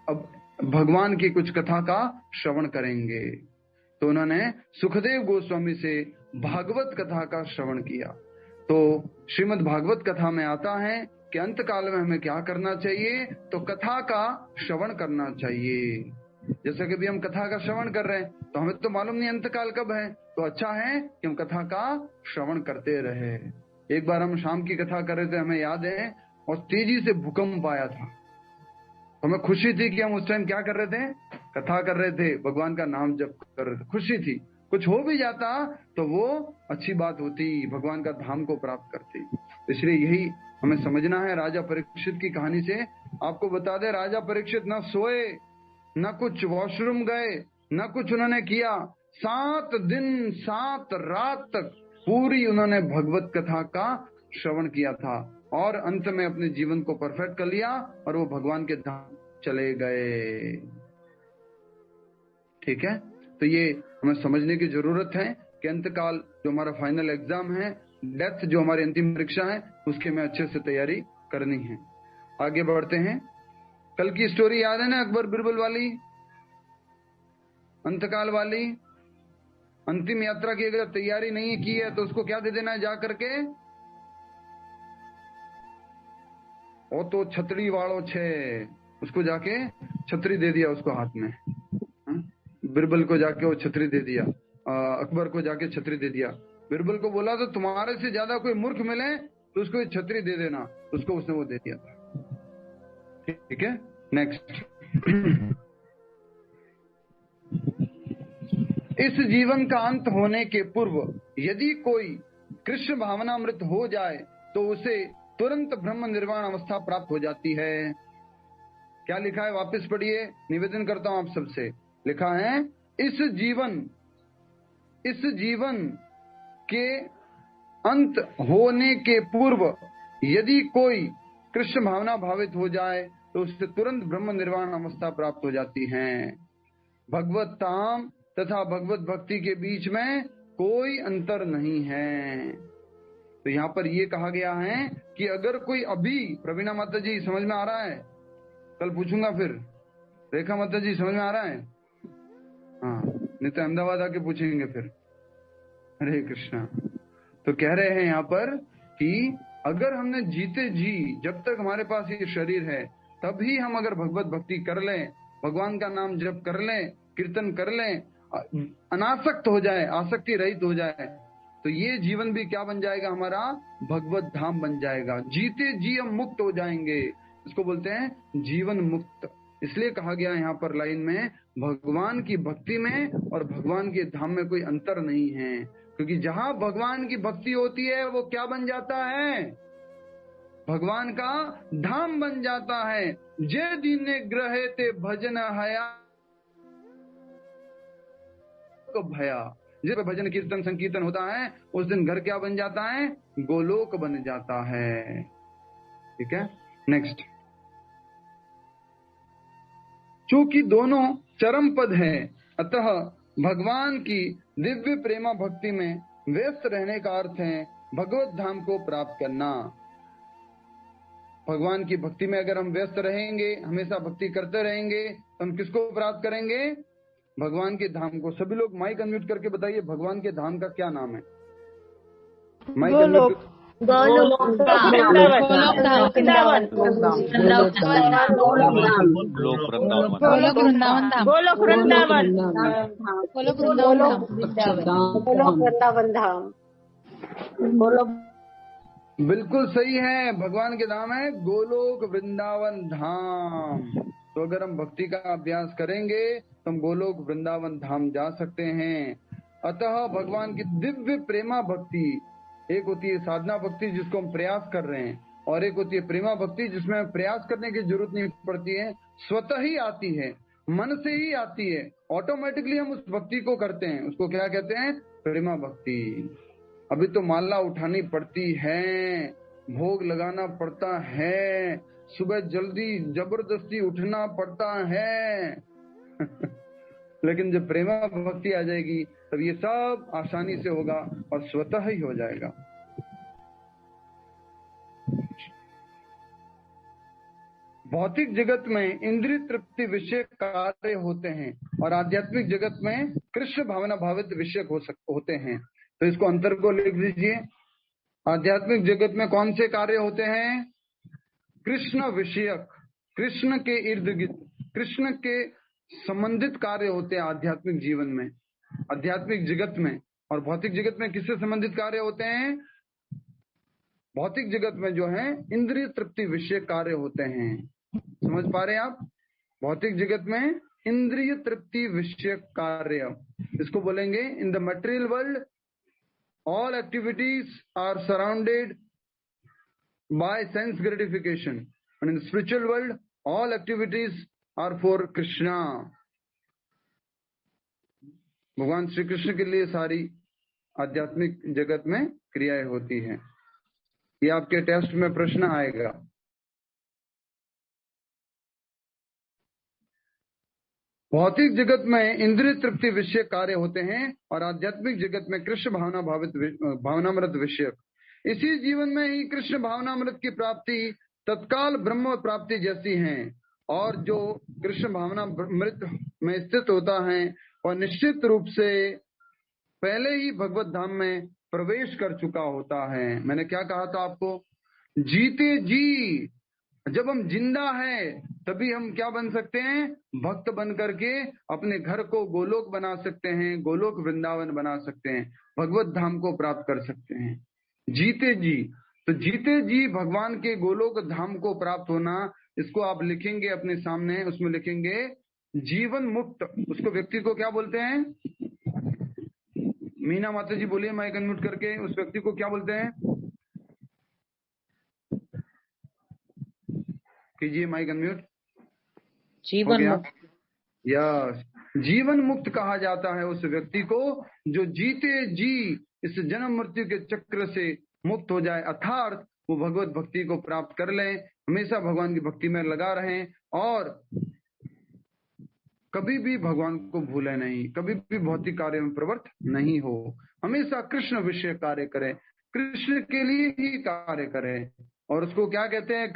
अब भगवान की कुछ कथा का श्रवण करेंगे। तो उन्होंने सुखदेव गोस्वामी से भागवत कथा का श्रवण किया। तो श्रीमद् भागवत कथा में आता है कि अंत काल में हमें क्या करना चाहिए? तो कथा का श्रवण करना चाहिए। जैसे कि भी हम कथा का श्रवण कर रहे हैं, तो हमें तो मालूम नहीं अंत काल कब है, तो अच्छा है कि हम कथा का श्रवण करते रहे। एक बार हम शाम की कथा कर रहे थे, हमें याद है, और तेजी से भूकंप आया था हमें खुशी थी कि हम उस टाइम क्या कर रहे थे, कथा कर रहे थे, भगवान का नाम जप कर रहे थे, खुशी थी। कुछ हो भी जाता तो वो अच्छी बात होती, भगवान का धाम को प्राप्त करती। इसलिए यही हमें समझना है। राजा परीक्षित की कहानी से आपको बता दे, राजा परीक्षित न सोए, न कुछ वॉशरूम गए, न कुछ उन्होंने किया। 7 दिन 7 रात तक पूरी उन्होंने भगवत कथा का श्रवण किया था और अंत में अपने जीवन को परफेक्ट कर लिया और वो भगवान के धाम चले गए। ठीक है, तो ये हमें समझने की जरूरत है कि अंतकाल जो हमारा फाइनल एग्जाम है, डेथ जो हमारी अंतिम परीक्षा है, उसके में अच्छे से तैयारी करनी है। आगे बढ़ते हैं। कल की स्टोरी याद है ना, अकबर बिरबल वाली, अंतकाल वाली। अंतिम यात्रा की अगर तैयारी नहीं की है तो उसको क्या दे देना है जा करके, वो तो छतरी वालों छे, उसको जाके छतरी दे दिया उसको हाथ में। बिरबल को जाके वो छतरी दे दिया, अकबर को जाके छतरी दे दिया। बिरबल को बोला तो तुम्हारे से ज्यादा कोई मूर्ख मिले तो उसको छतरी दे देना, उसको उसने वो दे दिया था। ठीक है, नेक्स्ट। इस जीवन का अंत होने के पूर्व यदि कोई कृष्ण भावनामृत हो जाए तो उसे तुरंत ब्रह्म निर्वाण अवस्था प्राप्त हो जाती है। क्या लिखा है, वापस पढ़िए, निवेदन करता हूं आप सबसे। लिखा है, इस जीवन के अंत होने के पूर्व यदि कोई कृष्ण भावना भावित हो जाए तो उससे तुरंत ब्रह्म निर्वाण अवस्था प्राप्त हो जाती है। भगवत धाम तथा भगवत भक्ति के बीच में कोई अंतर नहीं है। तो यहाँ पर ये कहा गया है कि अगर कोई अभी, प्रवीणा माता जी समझ में आ रहा है? कल पूछूंगा फिर। रेखा माता जी समझ में आ रहा है? हाँ, नहीं तो अहमदाबाद आके पूछेंगे फिर। हरे कृष्णा। तो कह रहे हैं यहाँ पर कि अगर हमने जीते जी, जब तक हमारे पास ये शरीर है, तभी हम अगर भगवत भक्ति कर लें, भगवान का नाम जप कर लें, कीर्तन कर लें, अनासक्त हो जाए, आसक्ति रहित हो जाए, तो ये जीवन भी क्या बन जाएगा, हमारा भगवत धाम बन जाएगा। जीते जी हम मुक्त हो जाएंगे, इसको बोलते हैं जीवन मुक्त। इसलिए कहा गया यहाँ पर लाइन में, भगवान की भक्ति में और भगवान के धाम में कोई अंतर नहीं है, क्योंकि जहां भगवान की भक्ति होती है वो क्या बन जाता है, भगवान का धाम बन जाता है। जे दीने ग्रहे ते भजन हया को भया, जिस भजन कीर्तन संकीर्तन होता है उस दिन घर क्या बन जाता है, गोलोक बन जाता है। ठीक है, नेक्स्ट। चूंकि दोनों चरम पद है, अतः भगवान की दिव्य प्रेमा भक्ति में व्यस्त रहने का अर्थ है भगवत धाम को प्राप्त करना। भगवान की भक्ति में अगर हम व्यस्त रहेंगे, हमेशा भक्ति करते रहेंगे, तो हम किसको प्राप्त करेंगे, भगवान के धाम को। सभी लोग माइक अनम्यूट करके बताइए, भगवान के धाम का क्या नाम है? Mike unmute. गोलोक वृंदावन धाम। बिल्कुल सही है, भगवान के धाम है गोलोक वृंदावन धाम। तो अगर हम भक्ति का अभ्यास करेंगे तो हम गोलोक वृंदावन धाम जा सकते हैं। अतः भगवान की दिव्य प्रेमा भक्ति, एक होती है साधना भक्ति जिसको हम प्रयास कर रहे हैं, और एक होती है प्रेमा भक्ति जिसमें प्रयास करने की जरूरत नहीं पड़ती है, स्वतः ही आती है, मन से ही आती है, ऑटोमेटिकली हम उस भक्ति को करते हैं। उसको क्या कहते हैं, प्रेमा भक्ति। अभी तो माला उठानी पड़ती है, भोग लगाना पड़ता है, सुबह जल्दी जबरदस्ती उठना पड़ता है लेकिन जब प्रेमा भक्ति आ जाएगी तब ये सब आसानी से होगा और स्वतः ही हो जाएगा। भौतिक जगत में इंद्रिय तृप्ति विषय कार्य होते हैं और आध्यात्मिक जगत में कृष्ण भावना भावित विषय होते हैं। तो इसको अंतर को लिख दीजिए। आध्यात्मिक जगत में कौन से कार्य होते हैं, कृष्ण विषयक, कृष्ण के इर्द गिर्द, कृष्ण के संबंधित कार्य होते हैं आध्यात्मिक जीवन में, आध्यात्मिक जगत में। और भौतिक जगत में किससे संबंधित कार्य होते हैं, भौतिक जगत में जो है इंद्रिय तृप्ति विषय कार्य होते हैं। समझ पा रहे हैं आप? भौतिक जगत में इंद्रिय तृप्ति विषय कार्य, इसको बोलेंगे in the material world all activities are surrounded by sense gratification and in the spiritual world all activities are for Krishna. भगवान श्री कृष्ण के लिए सारी आध्यात्मिक जगत में क्रियाएं होती हैं। ये आपके टेस्ट में प्रश्न आएगा। भौतिक जगत में इंद्रिय तृप्ति विषय कार्य होते हैं और आध्यात्मिक जगत में कृष्ण भावनामृत विषय। इसी जीवन में ही कृष्ण भावनामृत की प्राप्ति तत्काल ब्रह्म प्राप्ति जैसी है, और जो कृष्ण भावनामृत में स्थित होता है और निश्चित रूप से पहले ही भगवत धाम में प्रवेश कर चुका होता है। मैंने क्या कहा था आपको, जीते जी, जब हम जिंदा हैं तभी हम क्या बन सकते हैं, भक्त बन करके अपने घर को गोलोक बना सकते हैं, गोलोक वृंदावन बना सकते हैं, भगवत धाम को प्राप्त कर सकते हैं जीते जी। तो जीते जी भगवान के गोलोक धाम को प्राप्त होना, इसको आप लिखेंगे अपने सामने, उसमें लिखेंगे जीवन मुक्त। उसको व्यक्ति को क्या बोलते हैं? मीना माता जी बोलिए माइक अनम्यूट करके, उस व्यक्ति को क्या बोलते हैं? कीजिए माइक अनम्यूट। जीवन मुक्त। यस, जीवन मुक्त कहा जाता है उस व्यक्ति को जो जीते जी इस जन्म मृत्यु के चक्र से मुक्त हो जाए, अर्थात वो भगवत भक्ति को प्राप्त कर ले, हमेशा भगवान की भक्ति में लगा रहें और कभी भी भगवान को भूले नहीं, कभी भी भौतिक कार्य में प्रवृत्त नहीं हो, हमेशा कृष्ण विषय कार्य करे, कृष्ण के लिए ही कार्य करे। और उसको क्या कहते हैं?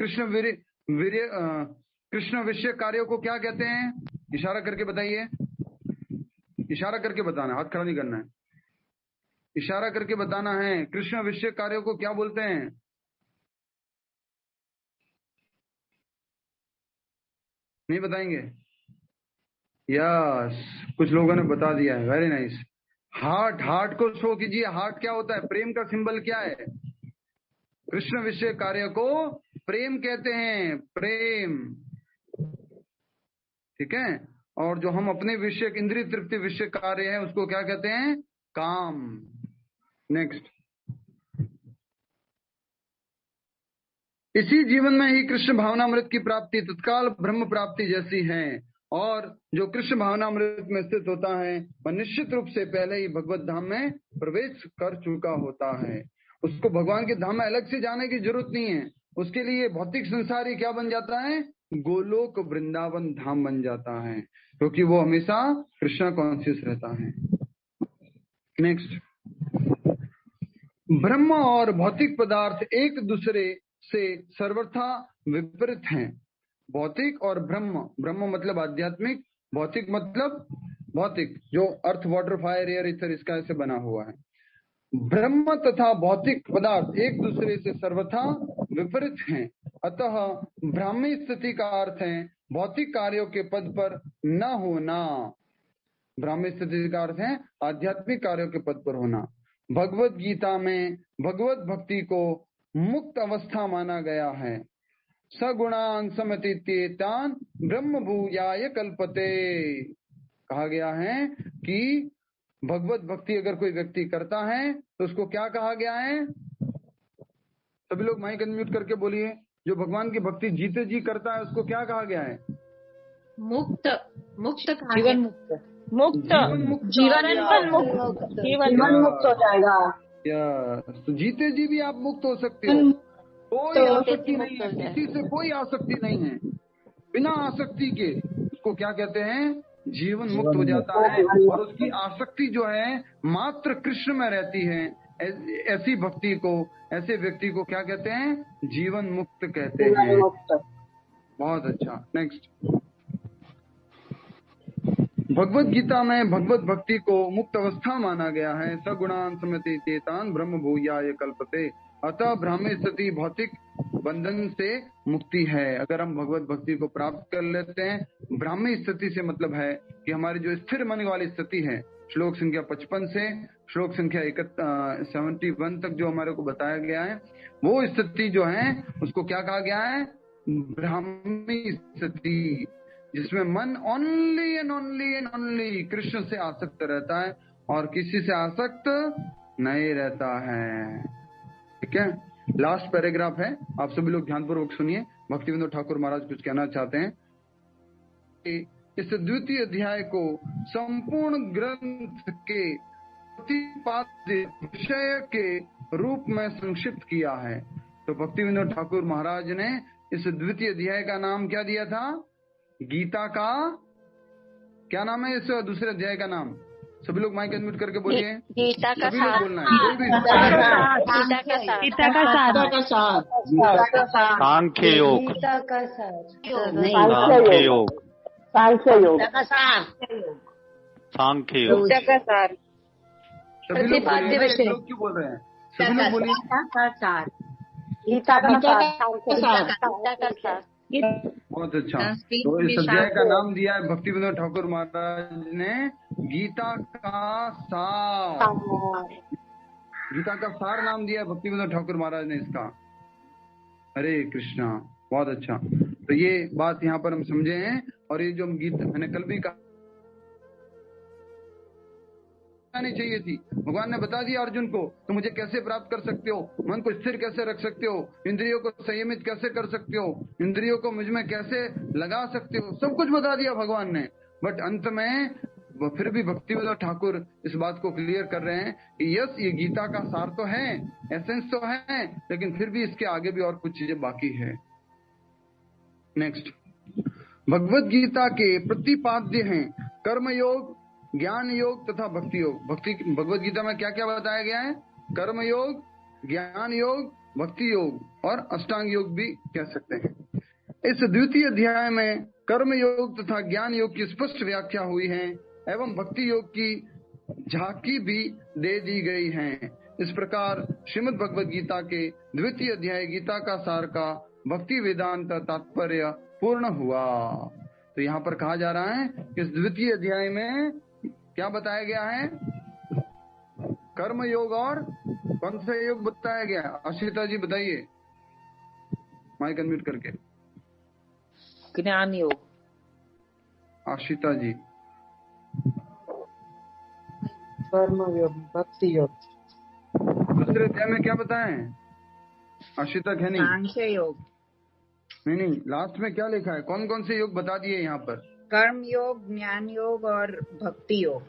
कृष्ण विषय कार्यों को क्या कहते हैं? इशारा करके बताइए, इशारा करके बताना, हाथ खड़ा नहीं करना है, इशारा करके बताना है। कृष्ण विषय कार्यों को क्या बोलते हैं? नहीं बताएंगे? यस, कुछ लोगों ने बता दिया है, वेरी नाइस। हार्ट, हार्ट को शो कीजिए। हार्ट क्या होता है? प्रेम का सिंबल क्या है? कृष्ण विषय कार्य को प्रेम कहते हैं, प्रेम, ठीक है। और जो हम अपने विषय इंद्रिय तृप्ति विषय कार्य है उसको क्या कहते हैं? काम। नेक्स्ट, इसी जीवन में ही कृष्ण भावनामृत की प्राप्ति तत्काल ब्रह्म प्राप्ति जैसी है, और जो कृष्ण भावनामृत में स्थित होता है वह निश्चित रूप से पहले ही भगवत धाम में प्रवेश कर चुका होता है। उसको भगवान के धाम में अलग से जाने की जरूरत नहीं है। उसके लिए भौतिक संसार ही क्या बन जाता है? गोलोक वृंदावन धाम बन जाता है, क्योंकि वो हमेशा कृष्णा कॉन्शियस रहता है। नेक्स्ट, ब्रह्म और भौतिक पदार्थ एक दूसरे से सर्वथा विपरीत हैं। भौतिक और ब्रह्म, ब्रह्म मतलब आध्यात्मिक, भौतिक मतलब भौतिक, जो earth water fire air ether इसका ऐसे बना हुआ है। ब्रह्म तथा भौतिक पदार्थ एक दूसरे से सर्वथा विपरीत हैं, अतः ब्राह्मी स्थिति का अर्थ है भौतिक कार्यों के पद पर न होना। ब्राह्मी स्थिति का अर्थ है आध्यात्मिक कार्यों के पद पर होना। भगवत गीता में भगवत भक्ति को मुक्त अवस्था माना गया है। सगुणान समतीत्येतान ब्रह्म भूयाय कल्पते, कहा गया है कि भगवत भक्ति अगर कोई व्यक्ति करता है तो उसको क्या कहा गया है? सभी लोग माइक अनम्यूट करके बोलिए। जो भगवान की भक्ति जीते जी करता है उसको क्या कहा गया है? मुक्त, मुक्त, जीवन मुक्त, मुक्त, जीवन मुक्त हो जाएगा। तो जीते जी भी आप मुक्त हो सकते हो, कोई आसक्ति नहीं है, किसी से कोई आसक्ति नहीं है, बिना आसक्ति के उसको क्या कहते हैं? जीवन मुक्त हो जाता है। और उसकी आसक्ति जो है मात्र कृष्ण में रहती है। ऐसी भक्ति को, ऐसे व्यक्ति को क्या कहते हैं? जीवन मुक्त कहते हैं। बहुत अच्छा। नेक्स्ट, भगवत गीता में भगवत भक्ति को मुक्त अवस्था माना गया है। सगुणान समतीत्येतान ब्रह्म भूयाय कल्पते, अतः ब्राह्मी स्थिति भौतिक बंधन से मुक्ति है। अगर हम भगवत भक्ति को प्राप्त कर लेते हैं, ब्राह्मी स्थिति से मतलब है कि हमारी जो स्थिर मन वाली स्थिति है, श्लोक संख्या 55 से श्लोक संख्या 71 तक जो हमारे को बताया गया है, वो स्थिति जो है उसको क्या कहा गया है? ब्राह्मी स्थिति। जिसमें मन only and only and only Krishna से आसक्त रहता है और किसी से आसक्त नहीं रहता है। ठीक है, लास्ट पैराग्राफ है, आप सभी लोग ध्यानपूर्वक सुनिए। भक्तिविनोद ठाकुर महाराज कुछ कहना चाहते हैं। इस द्वितीय अध्याय को संपूर्ण ग्रंथ के प्रतिपाद्य विषय के रूप में संक्षिप्त किया है। तो भक्तिविनोद ठाकुर महाराज ने इस द्वितीय अध्याय का नाम क्या दिया था? गीता का क्या नाम है? इस दूसरे अध्याय का नाम सभी लोग माइक अनम्यूट करके बोलिए। गीता का सभी लोग सार। बोलना है, कोई भी गीता का सार। सांख्य योग, गीता का सार। सांख्य योग, सांख्य योग। सांख्य योग, का सार। सभी लोग बोलिए, एक लोग क्यों बोल रहे हैं? सभी लोग बोलिए। गीता का सार। गीता का सार। बहुत अच्छा। तो इस अध्याय का नाम दिया है भक्तिविनोद ठाकुर महाराज ने गीता का सार। गीता का सार नाम दिया है भक्तिविनोद ठाकुर महाराज ने इसका। हरे कृष्णा, बहुत अच्छा। तो ये बात यहाँ पर हम समझे हैं। और ये जो गीता मैंने कल भी कहा नहीं चाहिए थी, भगवान ने बता दिया अर्जुन को तो मुझे कैसे प्राप्त कर सकते हो, मन को स्थिर कैसे रख सकते हो, इंद्रियों को संयमित कैसे कर सकते हो, इंद्रियों को मुझ में कैसे लगा सकते हो, सब कुछ बता दिया भगवान ने। बट अंत में फिर भी भक्तिविनोद ठाकुर इस बात को क्लियर कर रहे हैं कि यस, ये गीता का सार तो है, एसेंस तो है, लेकिन फिर भी इसके आगे भी और कुछ चीजें बाकी है। नेक्स्ट, भगवत गीता के प्रतिपाद्य हैं कर्मयोग, ज्ञान योग तथा भक्ति योग। भगवत गीता में क्या क्या बताया गया है? कर्म योग, ज्ञान योग, भक्ति योग और अष्टांग योग भी कह सकते हैं। इस द्वितीय अध्याय में कर्म योग तथा ज्ञान योग की स्पष्ट व्याख्या हुई है एवं भक्ति योग की झांकी भी दे दी गई है। इस प्रकार श्रीमद् भगवत गीता के द्वितीय अध्याय गीता का सार का भक्ति वेदांत तात्पर्य पूर्ण हुआ। तो यहाँ पर कहा जा रहा है कि इस द्वितीय अध्याय में क्या बताया गया है? कर्म योग और कौन सा योग बताया गया? आशिता जी बताइए, माइक अनम्यूट करके। ज्ञान योग। आशिता जी। कर्म योग, भक्ति योग। दूसरे अध्याय में क्या बताएं? आशिता खैनी। सांख्य योग। नहीं, लास्ट में क्या लिखा है? कौन कौन से योग बता दिए यहाँ पर? कर्म योग, ज्ञान योग और भक्ति योग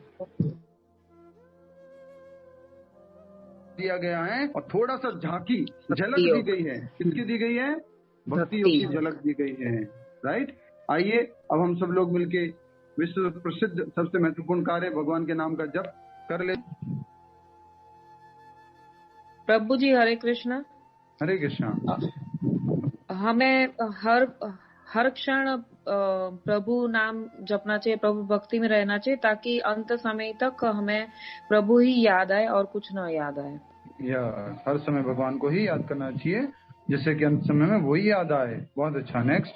दिया गया है। और थोड़ा सा झांकी, झलक दी गई है। किसकी दी गई है? भक्ति योग की झलक दी गई है। राइट। आइए अब हम सब लोग मिलके विश्व प्रसिद्ध सबसे महत्वपूर्ण कार्य भगवान के नाम का जप कर ले। प्रभु जी हरे कृष्णा। हरे कृष्णा। हमें हर क्षण प्रभु नाम जपना चाहिए, प्रभु भक्ति में रहना चाहिए, ताकि अंत समय तक हमें प्रभु ही याद आए और कुछ ना याद आए। हर समय भगवान को ही याद करना चाहिए, जिससे कि अंत समय में वही याद आए। बहुत अच्छा। नेक्स्ट,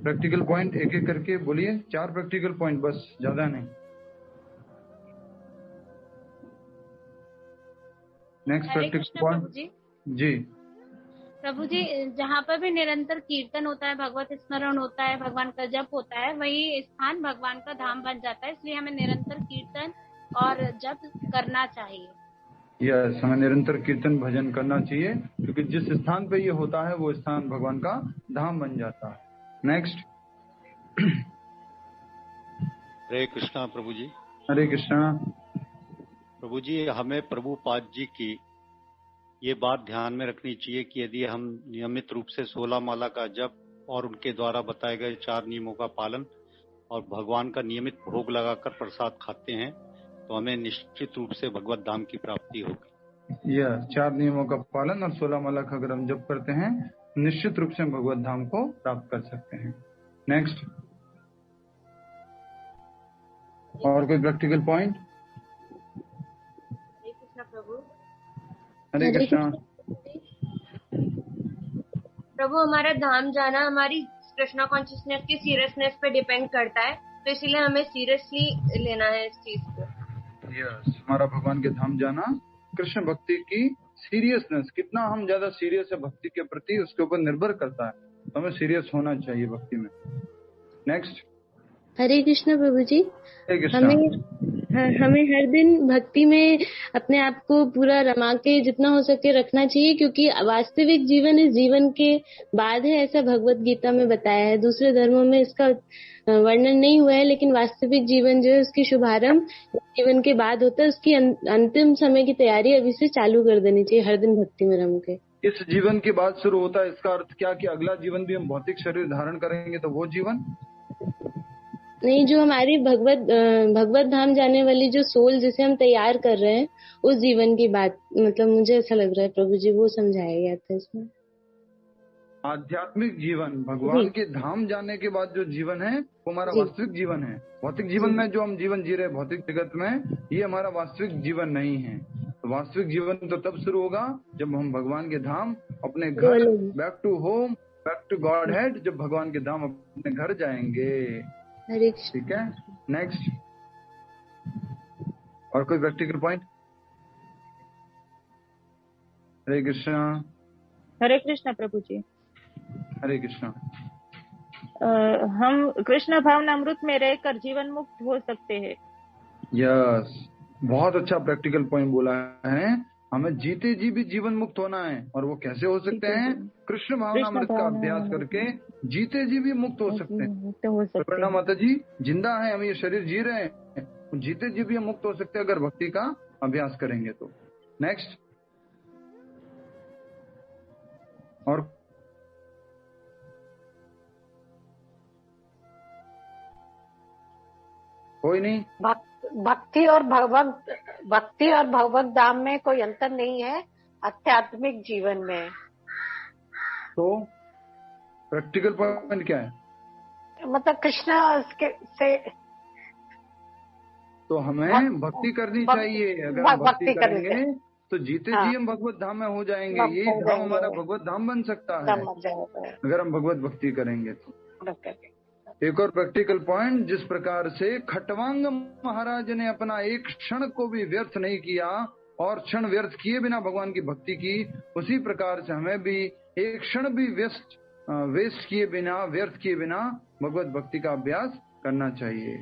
प्रैक्टिकल पॉइंट एक एक करके बोलिए। 4 प्रैक्टिकल पॉइंट बस, ज्यादा नहीं। नेक्स्ट प्रैक्टिकल पॉइंट जी। प्रभु जी, जहाँ पर भी निरंतर कीर्तन होता है, भगवत स्मरण होता है, भगवान का जप होता है, वही स्थान भगवान का धाम बन जाता है। इसलिए हमें निरंतर कीर्तन और जप करना चाहिए। यस, हमें निरंतर कीर्तन भजन करना चाहिए, क्योंकि जिस स्थान पे ये होता है वो स्थान भगवान का धाम बन जाता है। नेक्स्ट। हरे कृष्णा प्रभु जी। हरे कृष्णा। प्रभु जी, हमें प्रभुपाद जी की ये बात ध्यान में रखनी चाहिए कि यदि हम नियमित रूप से 16 माला का जप और उनके द्वारा बताए गए 4 नियमों का पालन और भगवान का नियमित भोग लगाकर प्रसाद खाते हैं, तो हमें निश्चित रूप से भगवत धाम की प्राप्ति होगी। यह 4 नियमों का पालन और 16 माला का अगर हम जप करते हैं, निश्चित रूप से हम भगवत धाम को प्राप्त कर सकते हैं। नेक्स्ट, और कोई प्रैक्टिकल पॉइंट? हरे कृष्णा प्रभु। हरे कृष्णा। प्रभु, हमारा धाम जाना हमारी कृष्णा कॉन्शियसनेस की सीरियसनेस पे डिपेंड करता है, तो इसलिए हमें सीरियसली लेना है इस चीज को। यस, हमारा भगवान के धाम जाना कृष्ण भक्ति की सीरियसनेस, कितना हम ज्यादा सीरियस है भक्ति के प्रति, उसके ऊपर निर्भर करता है। तो हमें सीरियस होना चाहिए भक्ति में। नेक्स्ट। हरे कृष्ण प्रभु जी। हरे कृष्ण। हमें हर दिन भक्ति में अपने आप को पूरा रमा के जितना हो सके रखना चाहिए, क्योंकि वास्तविक जीवन इस जीवन के बाद है, ऐसा भगवत गीता में बताया है। दूसरे धर्मों में इसका वर्णन नहीं हुआ है, लेकिन वास्तविक जीवन जो है उसकी शुभारंभ जीवन के बाद होता है। उसकी अंतिम समय की तैयारी अभी से चालू कर देनी चाहिए, हर दिन भक्ति में रम के। इस जीवन के बाद शुरू होता है, इसका अर्थ क्या कि अगला जीवन भी हम भौतिक शरीर धारण करेंगे तो वो जीवन नहीं, जो हमारी भगवत धाम जाने वाली जो सोल जिसे हम तैयार कर रहे हैं उस जीवन की बात, मतलब मुझे ऐसा लग रहा है प्रभु जी वो समझाया गया था इसमें। आध्यात्मिक जीवन, भगवान के धाम जाने के बाद जो जीवन है वो हमारा वास्तविक जीवन है। भौतिक जीवन में जो हम जीवन जी रहे हैं भौतिक जगत में, ये हमारा वास्तविक जीवन नहीं है। तो वास्तविक जीवन तो तब शुरू होगा जब हम भगवान के धाम, अपने घर, back to home, back to godhead, जब भगवान के धाम अपने घर जाएंगे। ठीक है, नेक्स्ट। और कोई प्रैक्टिकल पॉइंट? हरे कृष्णा। हरे कृष्णा प्रभु जी। हरे कृष्णा। हम कृष्ण भावनामृत में रहकर जीवन मुक्त हो सकते हैं। यस, बहुत अच्छा प्रैक्टिकल पॉइंट बोला है। हमें जीते जी भी जीवन मुक्त होना है, और वो कैसे हो सकते हैं? कृष्ण भावनामृत का अभ्यास करके जीते जी भी मुक्त हो सकते हैं। प्रणाम माता जी, जिंदा है हम, ये शरीर जी रहे हैं, जीते जी भी हम मुक्त हो सकते हैं अगर भक्ति का अभ्यास करेंगे तो। नेक्स्ट। और कोई नहीं? भक्ति और भगवत धाम में कोई अंतर नहीं है आध्यात्मिक जीवन में। तो प्रैक्टिकल पॉइंट क्या है? मतलब कृष्णा से तो हमें भक्ति करनी चाहिए। अगर हम भक्ति करेंगे तो जीते जी हम भगवत धाम में हो जाएंगे। ये धाम हमारा भगवत धाम बन सकता है अगर हम भगवत भक्ति करेंगे तो। एक और प्रैक्टिकल पॉइंट, जिस प्रकार से खटवांग महाराज ने अपना एक क्षण को भी व्यर्थ नहीं किया और क्षण व्यर्थ किए बिना भगवान की भक्ति की, उसी प्रकार से हमें भी एक क्षण भी व्यर्थ किए बिना भगवत भक्ति का अभ्यास करना चाहिए।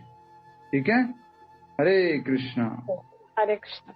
ठीक है, हरे कृष्णा। हरे कृष्णा।